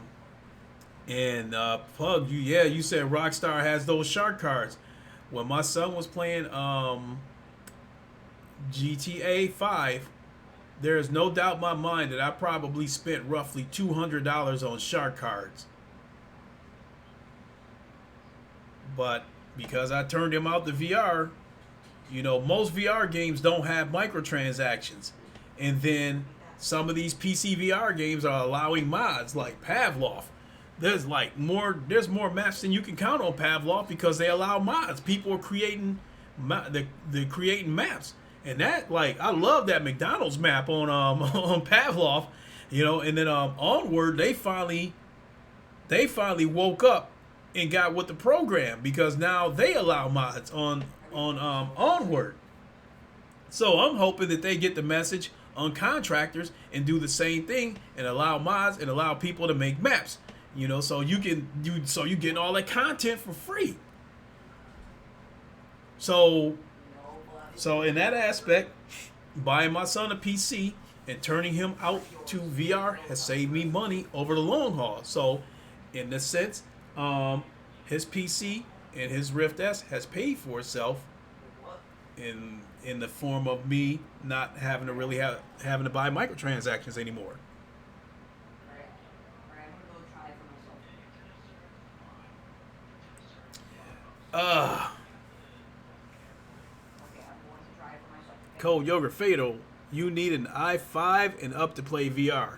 you said Rockstar has those shark cards. when my son was playing GTA 5, there is no doubt in my mind that I probably spent roughly $200 on shark cards. But because I turned him out to VR, you know, most VR games don't have microtransactions. And then some of these PC VR games are allowing mods like Pavlov. There's more maps than you can count on Pavlov because they allow mods. People are creating they're creating maps. And that, like, I love that McDonald's map on on Pavlov, you know, and then Onward they finally woke up and got with the program because now they allow mods on Onward. So I'm hoping that they get the message on contractors and do the same thing and allow mods and allow people to make maps. You know, so you getting all that content for free. So in that aspect, buying my son a PC and turning him out to VR has saved me money over the long haul. So in this sense, his PC and his Rift S has paid for itself in the form of me not having to really having to buy microtransactions anymore. Cold Yogurt Fatal, you need an i5 and up to play VR.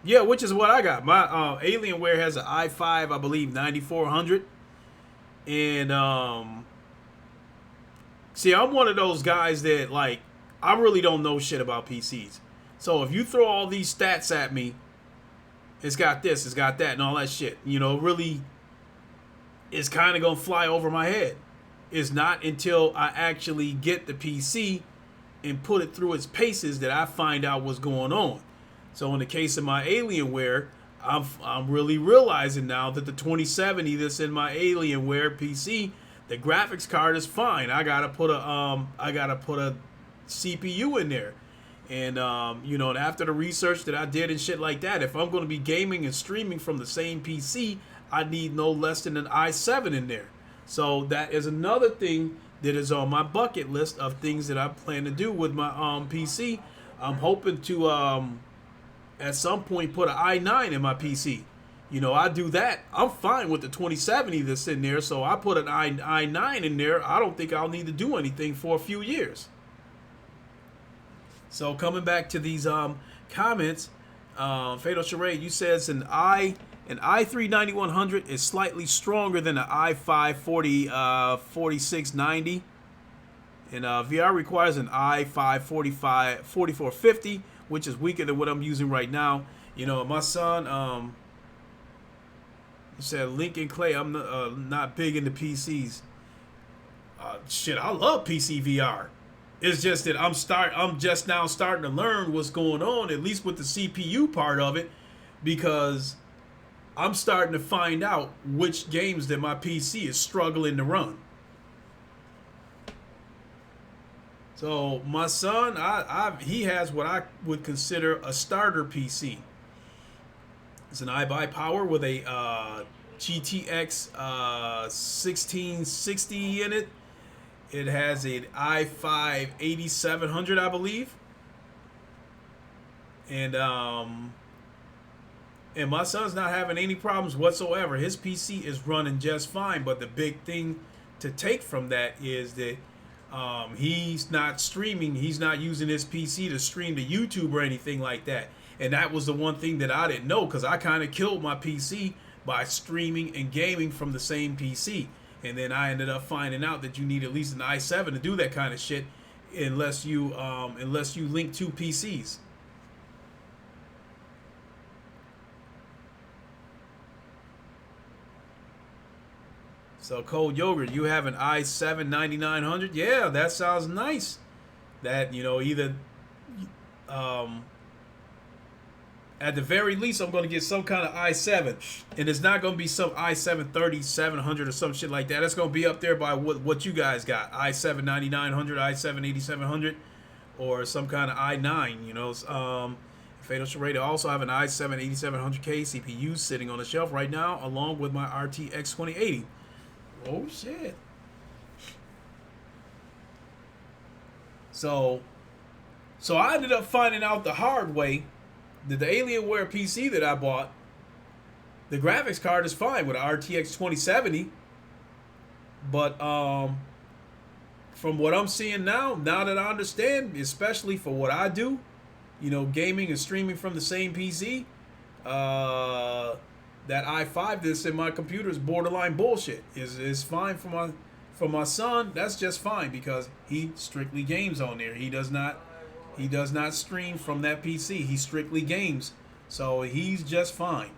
Yeah, which is what I got. My Alienware has an i5, I believe, 9400. And see, I'm one of those guys that, like, I really don't know shit about PCs. So if you throw all these stats at me, it's got this, it's got that, and all that shit, you know, really, it's kind of going to fly over my head. It's not until I actually get the PC and put it through its paces that I find out what's going on. So in the case of my Alienware, I'm really realizing now that the 2070 that's in my Alienware PC, the graphics card is fine. I gotta put a CPU in there, and you know, and after the research that I did and shit like that, if I'm going to be gaming and streaming from the same PC, I need no less than an i7 in there. So that is another thing that is on my bucket list of things that I plan to do with my PC. I'm hoping to at some point put an i9 in my PC. You know, I do that. I'm fine with the 2070 that's in there, so I put an i9 in there. I don't think I'll need to do anything for a few years. So coming back to these comments, Fatal Charade, you said it's an i3 9100 is slightly stronger than an i5 4690, and VR requires an i5 4450, which is weaker than what I'm using right now. You know, my son, he said Lincoln Clay, I'm not big into PCs. Shit, I love PC VR. It's just that I'm just now starting to learn what's going on, at least with the CPU part of it, because I'm starting to find out which games that my PC is struggling to run. So my son, he has what I would consider a starter PC. It's an iBuyPower with a GTX 1660 in it. It has an i5 8700, I believe. And my son's not having any problems whatsoever. His PC is running just fine. But the big thing to take from that is that he's not streaming. He's not using his PC to stream to YouTube or anything like that. And that was the one thing that I didn't know, because I kind of killed my PC by streaming and gaming from the same PC. And then I ended up finding out that you need at least an i7 to do that kind of shit, unless you link two PCs. So Cold Yogurt, you have an i7 9900? Yeah, that sounds nice. That, you know, either at the very least, I'm going to get some kind of i7. And it's not going to be some i7 3700 or some shit like that. It's going to be up there by what you guys got. i7 9900, i7 8700, or some kind of i9, you know. Fatal Charade, I also have an i7 8700K CPU sitting on the shelf right now, along with my RTX 2080. Oh, shit. So so I ended up finding out the hard way that the Alienware PC that I bought, the graphics card is fine with an RTX 2070, but from what I'm seeing now that I understand, especially for what I do, gaming and streaming from the same PC, that i5 that's in my computer is borderline bullshit. Is fine for my son. That's just fine because he strictly games on there. He does not stream from that PC. He strictly games, so he's just fine.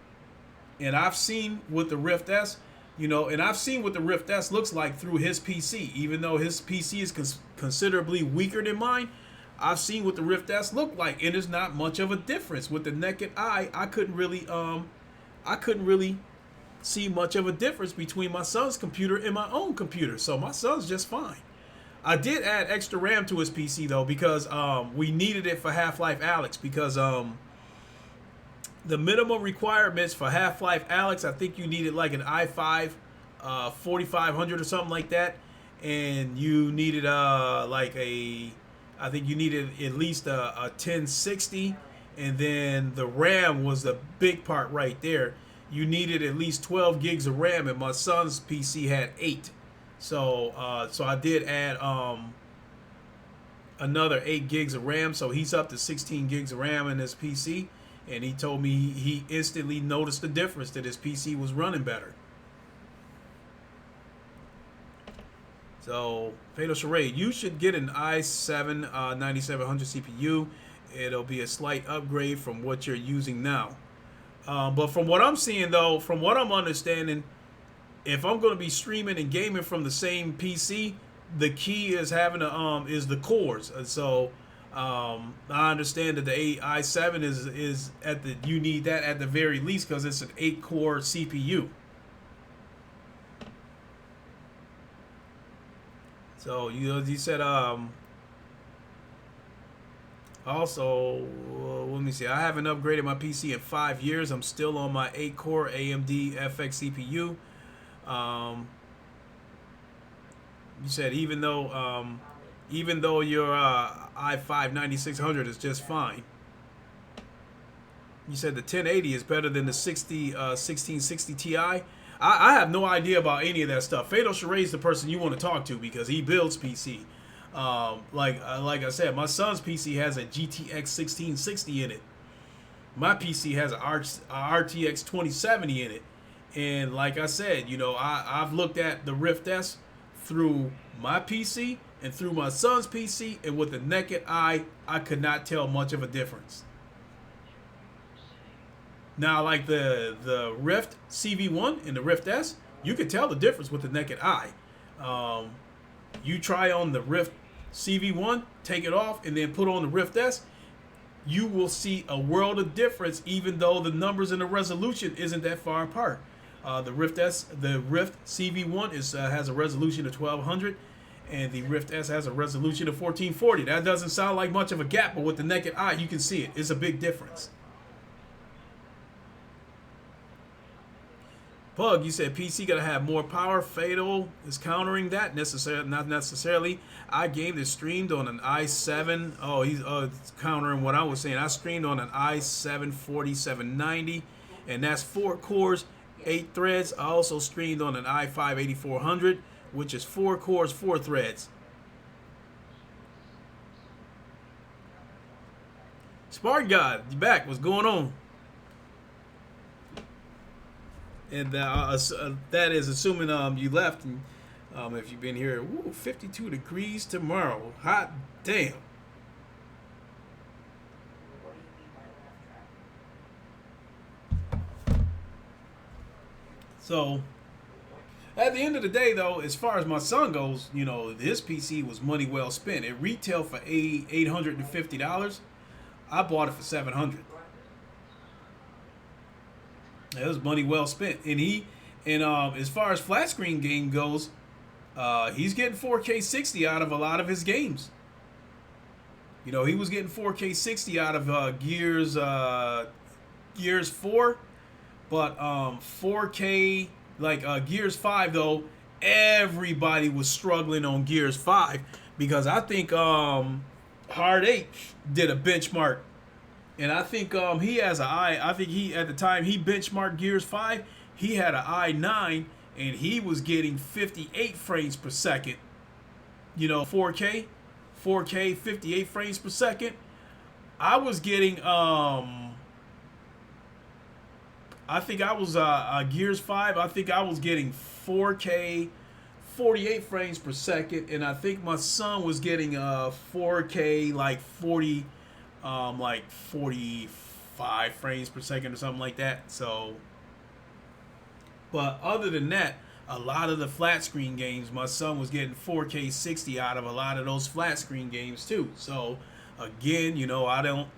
And I've seen what the Rift S, and I've seen what the Rift S looks like through his PC. Even though his PC is considerably weaker than mine, I've seen what the Rift S looked like, and there's not much of a difference. With the naked eye, I couldn't really see much of a difference between my son's computer and my own computer. So my son's just fine. I did add extra RAM to his PC though because we needed it for Half-Life Alyx because the minimum requirements for Half-Life Alyx, I think you needed like an i5 4500 or something like that, and you needed I think you needed at least a 1060, and then the RAM was the big part right there. You needed at least 12 gigs of RAM, and my son's PC had 8. So I did add another 8 gigs of RAM, so he's up to 16 gigs of RAM in his PC, and he told me he instantly noticed the difference, that his PC was running better. So, Fatal Charade, you should get an i7 9700 CPU. It'll be a slight upgrade from what you're using now. But from what I'm seeing, though, from what I'm understanding, if I'm going to be streaming and gaming from the same PC, the key is having is the cores. And so I understand that the i7 is you need that at the very least because it's an 8-core CPU. So you said also, let me see. I haven't upgraded my PC in 5 years. I'm still on my 8-core AMD FX CPU. You said even though your i5 9600 is just fine. You said the 1080 is better than the 1660 Ti. I have no idea about any of that stuff. Fatal Charade is the person you want to talk to because he builds PC. Like I said, my son's PC has a GTX 1660 in it. My PC has a RTX 2070 in it. And like I said, I've looked at the Rift S through my PC and through my son's PC, and with the naked eye, I could not tell much of a difference. Now, like the Rift CV1 and the Rift S, you could tell the difference with the naked eye. You try on the Rift CV1, take it off, and then put on the Rift S, you will see a world of difference, even though the numbers and the resolution isn't that far apart. The Rift CV1 has a resolution of 1200, and the Rift S has a resolution of 1440. That doesn't sound like much of a gap, but with the naked eye, you can see it. It's a big difference. Pug, you said PC gotta have more power. Fatal is countering that. Not necessarily. I gamed and streamed on an i7. Oh, he's countering what I was saying. I streamed on an i7 4790, and that's 4 cores, 8 threads. I also streamed on an i5 8400, which is 4 cores, 4 threads. Spark God, you back? What's going on? And that is assuming you left. And, if you've been here, 52 degrees tomorrow. Hot damn. So, at the end of the day, though, as far as my son goes, his PC was money well spent. It retailed for $850. I bought it for $700. It was money well spent, and as far as flat screen game goes, he's getting 4K 60 out of a lot of his games. He was getting 4K 60 out of Gears 4, but 4K like Gears 5 though, everybody was struggling on Gears 5 because I think Hard Eight did a benchmark, and I think he has an I think he at the time he benchmarked Gears 5. He had an i9, and he was getting 58 frames per second. 4K, 58 frames per second. I was getting I think I was Gears 5. I think I was getting 4K, 48 frames per second, and I think my son was getting 4K like 45 frames per second or something like that. So, but other than that, a lot of the flat screen games, my son was getting 4K 60 out of a lot of those flat screen games too. So, again, I don't.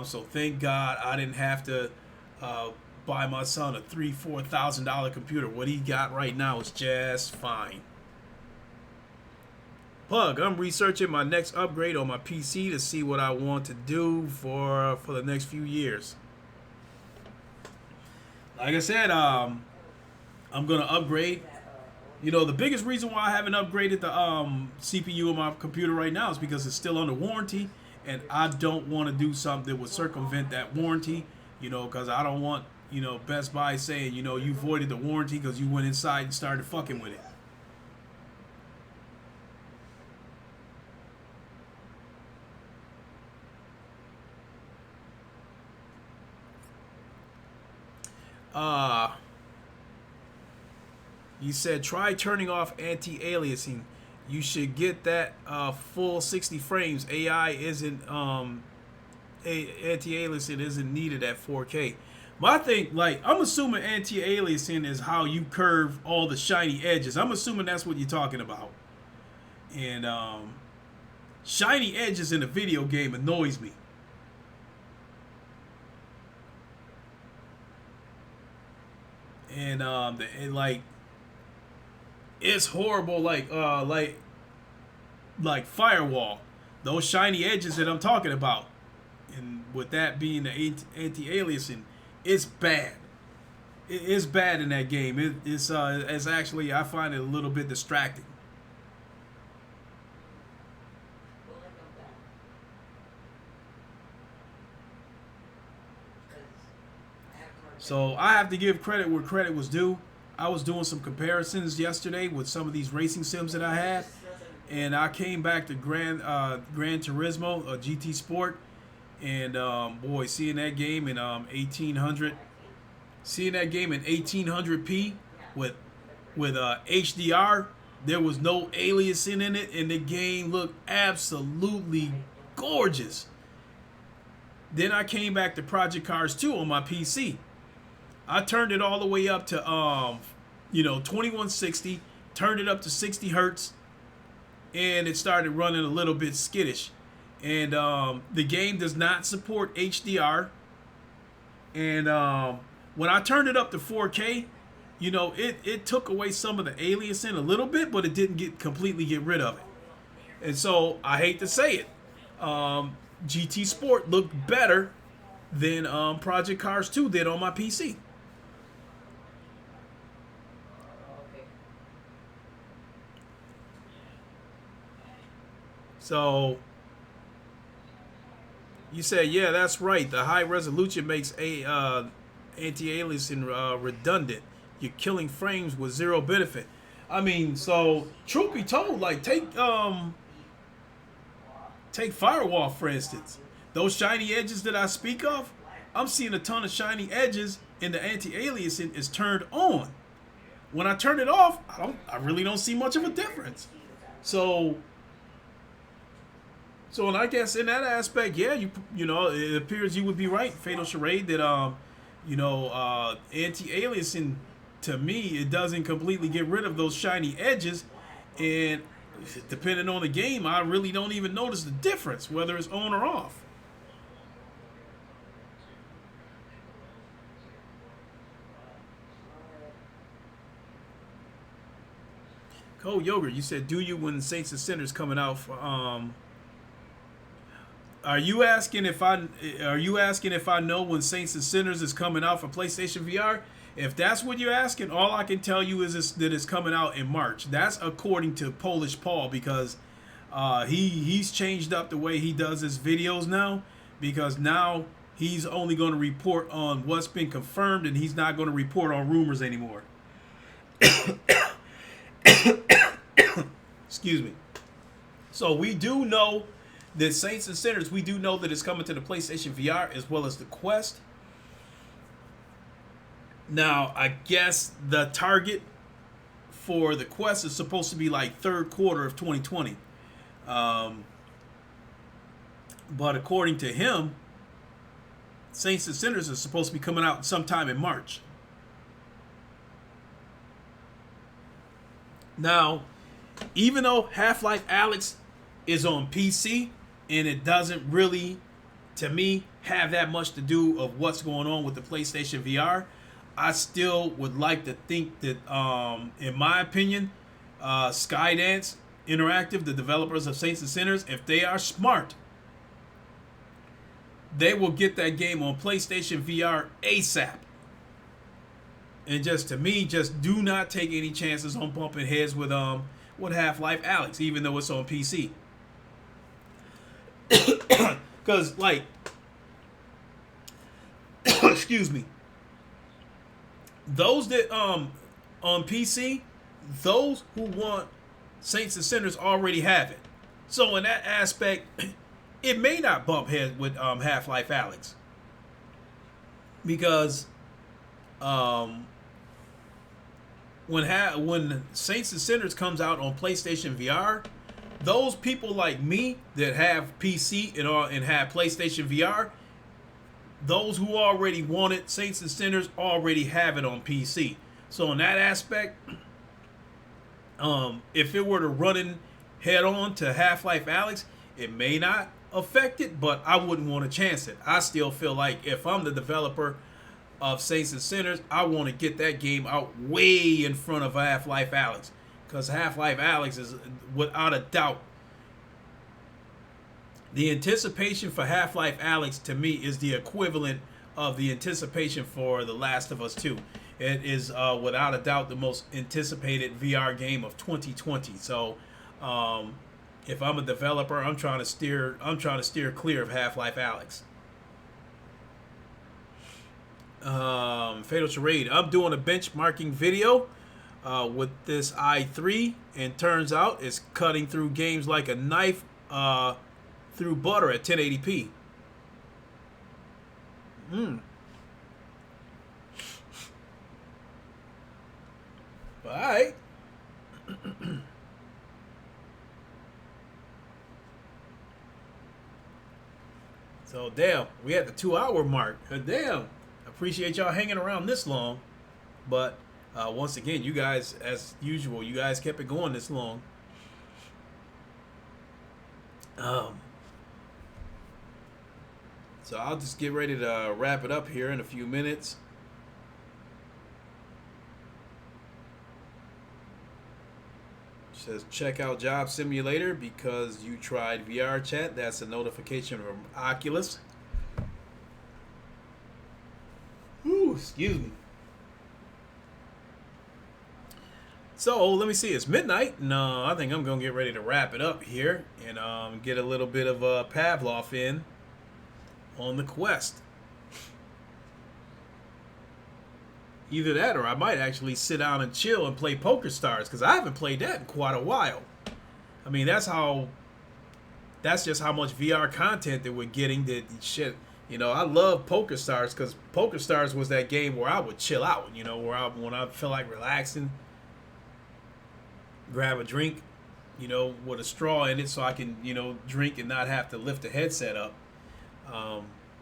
So thank God I didn't have to buy my son a $3,000-$4,000 computer. What he got right now is just fine. Plug, I'm researching my next upgrade on my PC to see what I want to do for the next few years. Like I said, I'm gonna upgrade. The biggest reason why I haven't upgraded the CPU of my computer right now is because it's still under warranty, and I don't want to do something that would circumvent that warranty. Because I don't want Best Buy saying you voided the warranty because you went inside and started fucking with it. You said try turning off anti-aliasing. You should get that full 60 frames. AI isn't anti-aliasing isn't needed at 4K. My thing, I'm assuming anti-aliasing is how you curve all the shiny edges. I'm assuming that's what you're talking about. And shiny edges in a video game annoys me. And it's horrible, like Firewall, those shiny edges that I'm talking about, and with that being the anti-aliasing, it's bad. It's bad in that game. It's actually, I find it a little bit distracting. So I have to give credit where credit was due. I was doing some comparisons yesterday with some of these racing sims that I had, and I came back to Gran Turismo, GT Sport, and boy, seeing that game in 1800p with HDR, there was no aliasing in it, and the game looked absolutely gorgeous. Then I came back to Project Cars 2 on my PC. I turned it all the way up to 2160, turned it up to 60 hertz, and it started running a little bit skittish. And the game does not support HDR. And when I turned it up to 4K, it took away some of the aliasing a little bit, but it didn't completely get rid of it. And so I hate to say it, GT Sport looked better than Project Cars 2 did on my PC. So you said, yeah, that's right. The high resolution makes anti-aliasing redundant. You're killing frames with zero benefit. I mean, so truth be told, take Firewall for instance. Those shiny edges that I speak of, I'm seeing a ton of shiny edges, and the anti-aliasing is turned on. When I turn it off, I really don't see much of a difference. So and I guess in that aspect, yeah, it appears you would be right, Fatal Charade, that anti-aliasing, to me, it doesn't completely get rid of those shiny edges, and depending on the game, I really don't even notice the difference whether it's on or off. Code Yogurt, you said, do you when Saints and Sinners coming out for Are you asking if I know when Saints and Sinners is coming out for PlayStation VR? If that's what you're asking, all I can tell you is that it's coming out in March. That's according to Polish Paul, because He's changed up the way he does his videos now, because now he's only going to report on what's been confirmed, and he's not going to report on rumors anymore. Excuse me. So we do know that Saints and Sinners, we do know that it's coming to the PlayStation VR as well as the Quest. Now, I guess the target for the Quest is supposed to be like third quarter of 2020. But according to him, Saints and Sinners is supposed to be coming out sometime in March. Now, even though Half-Life Alyx is on PC and it doesn't really, to me, have that much to do of what's going on with the PlayStation VR, I still would like to think that, in my opinion, Skydance Interactive, the developers of Saints and Sinners, if they are smart, they will get that game on PlayStation VR ASAP. And just to me, just do not take any chances on bumping heads with Half-Life Alyx, even though it's on PC. Because, like, excuse me, those that on PC, those who want Saints and Sinners already have it. So in that aspect, it may not bump heads with Half-Life Alyx, because when Saints and Sinners comes out on PlayStation VR, those people like me that have PC and have PlayStation VR, those who already want it, Saints and Sinners already have it on PC. So in that aspect, if it were to run in head on to Half-Life Alyx, it may not affect it, but I wouldn't want to chance it. I still feel like if I'm the developer of Saints and Sinners, I want to get that game out way in front of Half-Life Alyx, because Half-Life Alyx is, without a doubt, the anticipation for Half-Life Alyx to me is the equivalent of the anticipation for The Last of Us 2. It is without a doubt the most anticipated VR game of 2020. So if I'm a developer, I'm trying to steer clear of Half-Life Alyx. Fatal Charade. I'm doing a benchmarking video with this i3, and turns out it's cutting through games like a knife through butter at 1080p. Alright. So damn, we at the 2-hour mark. Damn. Appreciate y'all hanging around this long. But once again, you guys, as usual, you guys kept it going this long. So I'll just get ready to wrap it up here in a few minutes. It says check out Job Simulator because you tried VR chat. That's a notification from Oculus. Ooh, excuse me. So let me see. It's midnight. No, I think I'm gonna get ready to wrap it up here and get a little bit of Pavlov in on the Quest. Either that, or I might actually sit down and chill and play Poker Stars, because I haven't played that in quite a while. I mean, that's just how much VR content that we're getting. That shit. You know, I love Poker Stars because Poker Stars was that game where I would chill out. You know, when I feel like relaxing, grab a drink, you know, with a straw in it so I can, you know, drink and not have to lift the headset up.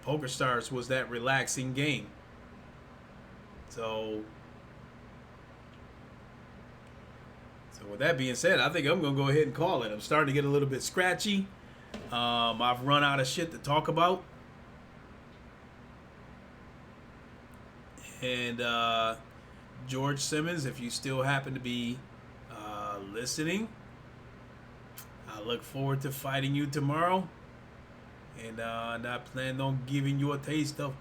Poker Stars was that relaxing game. So with that being said, I think I'm going to go ahead and call it. I'm starting to get a little bit scratchy. I've run out of shit to talk about. And George Simmons, if you still happen to be listening, I look forward to fighting you tomorrow. And I plan on giving you a taste of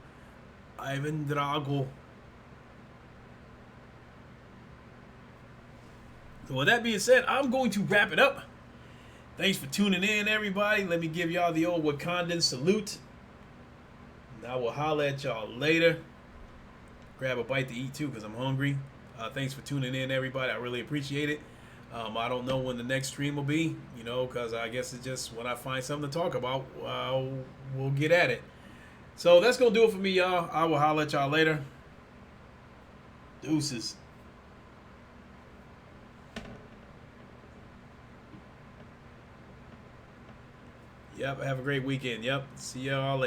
Ivan Drago. So with that being said, I'm going to wrap it up. Thanks for tuning in, everybody. Let me give y'all the old Wakandan salute. And I will holler at y'all later. Grab a bite to eat too, because I'm hungry. Thanks for tuning in, everybody. I really appreciate it. I don't know when the next stream will be, because I guess it's just when I find something to talk about, we'll get at it. So that's going to do it for me, y'all. I will holler at y'all later. Deuces. Yep, have a great weekend. Yep, see y'all later.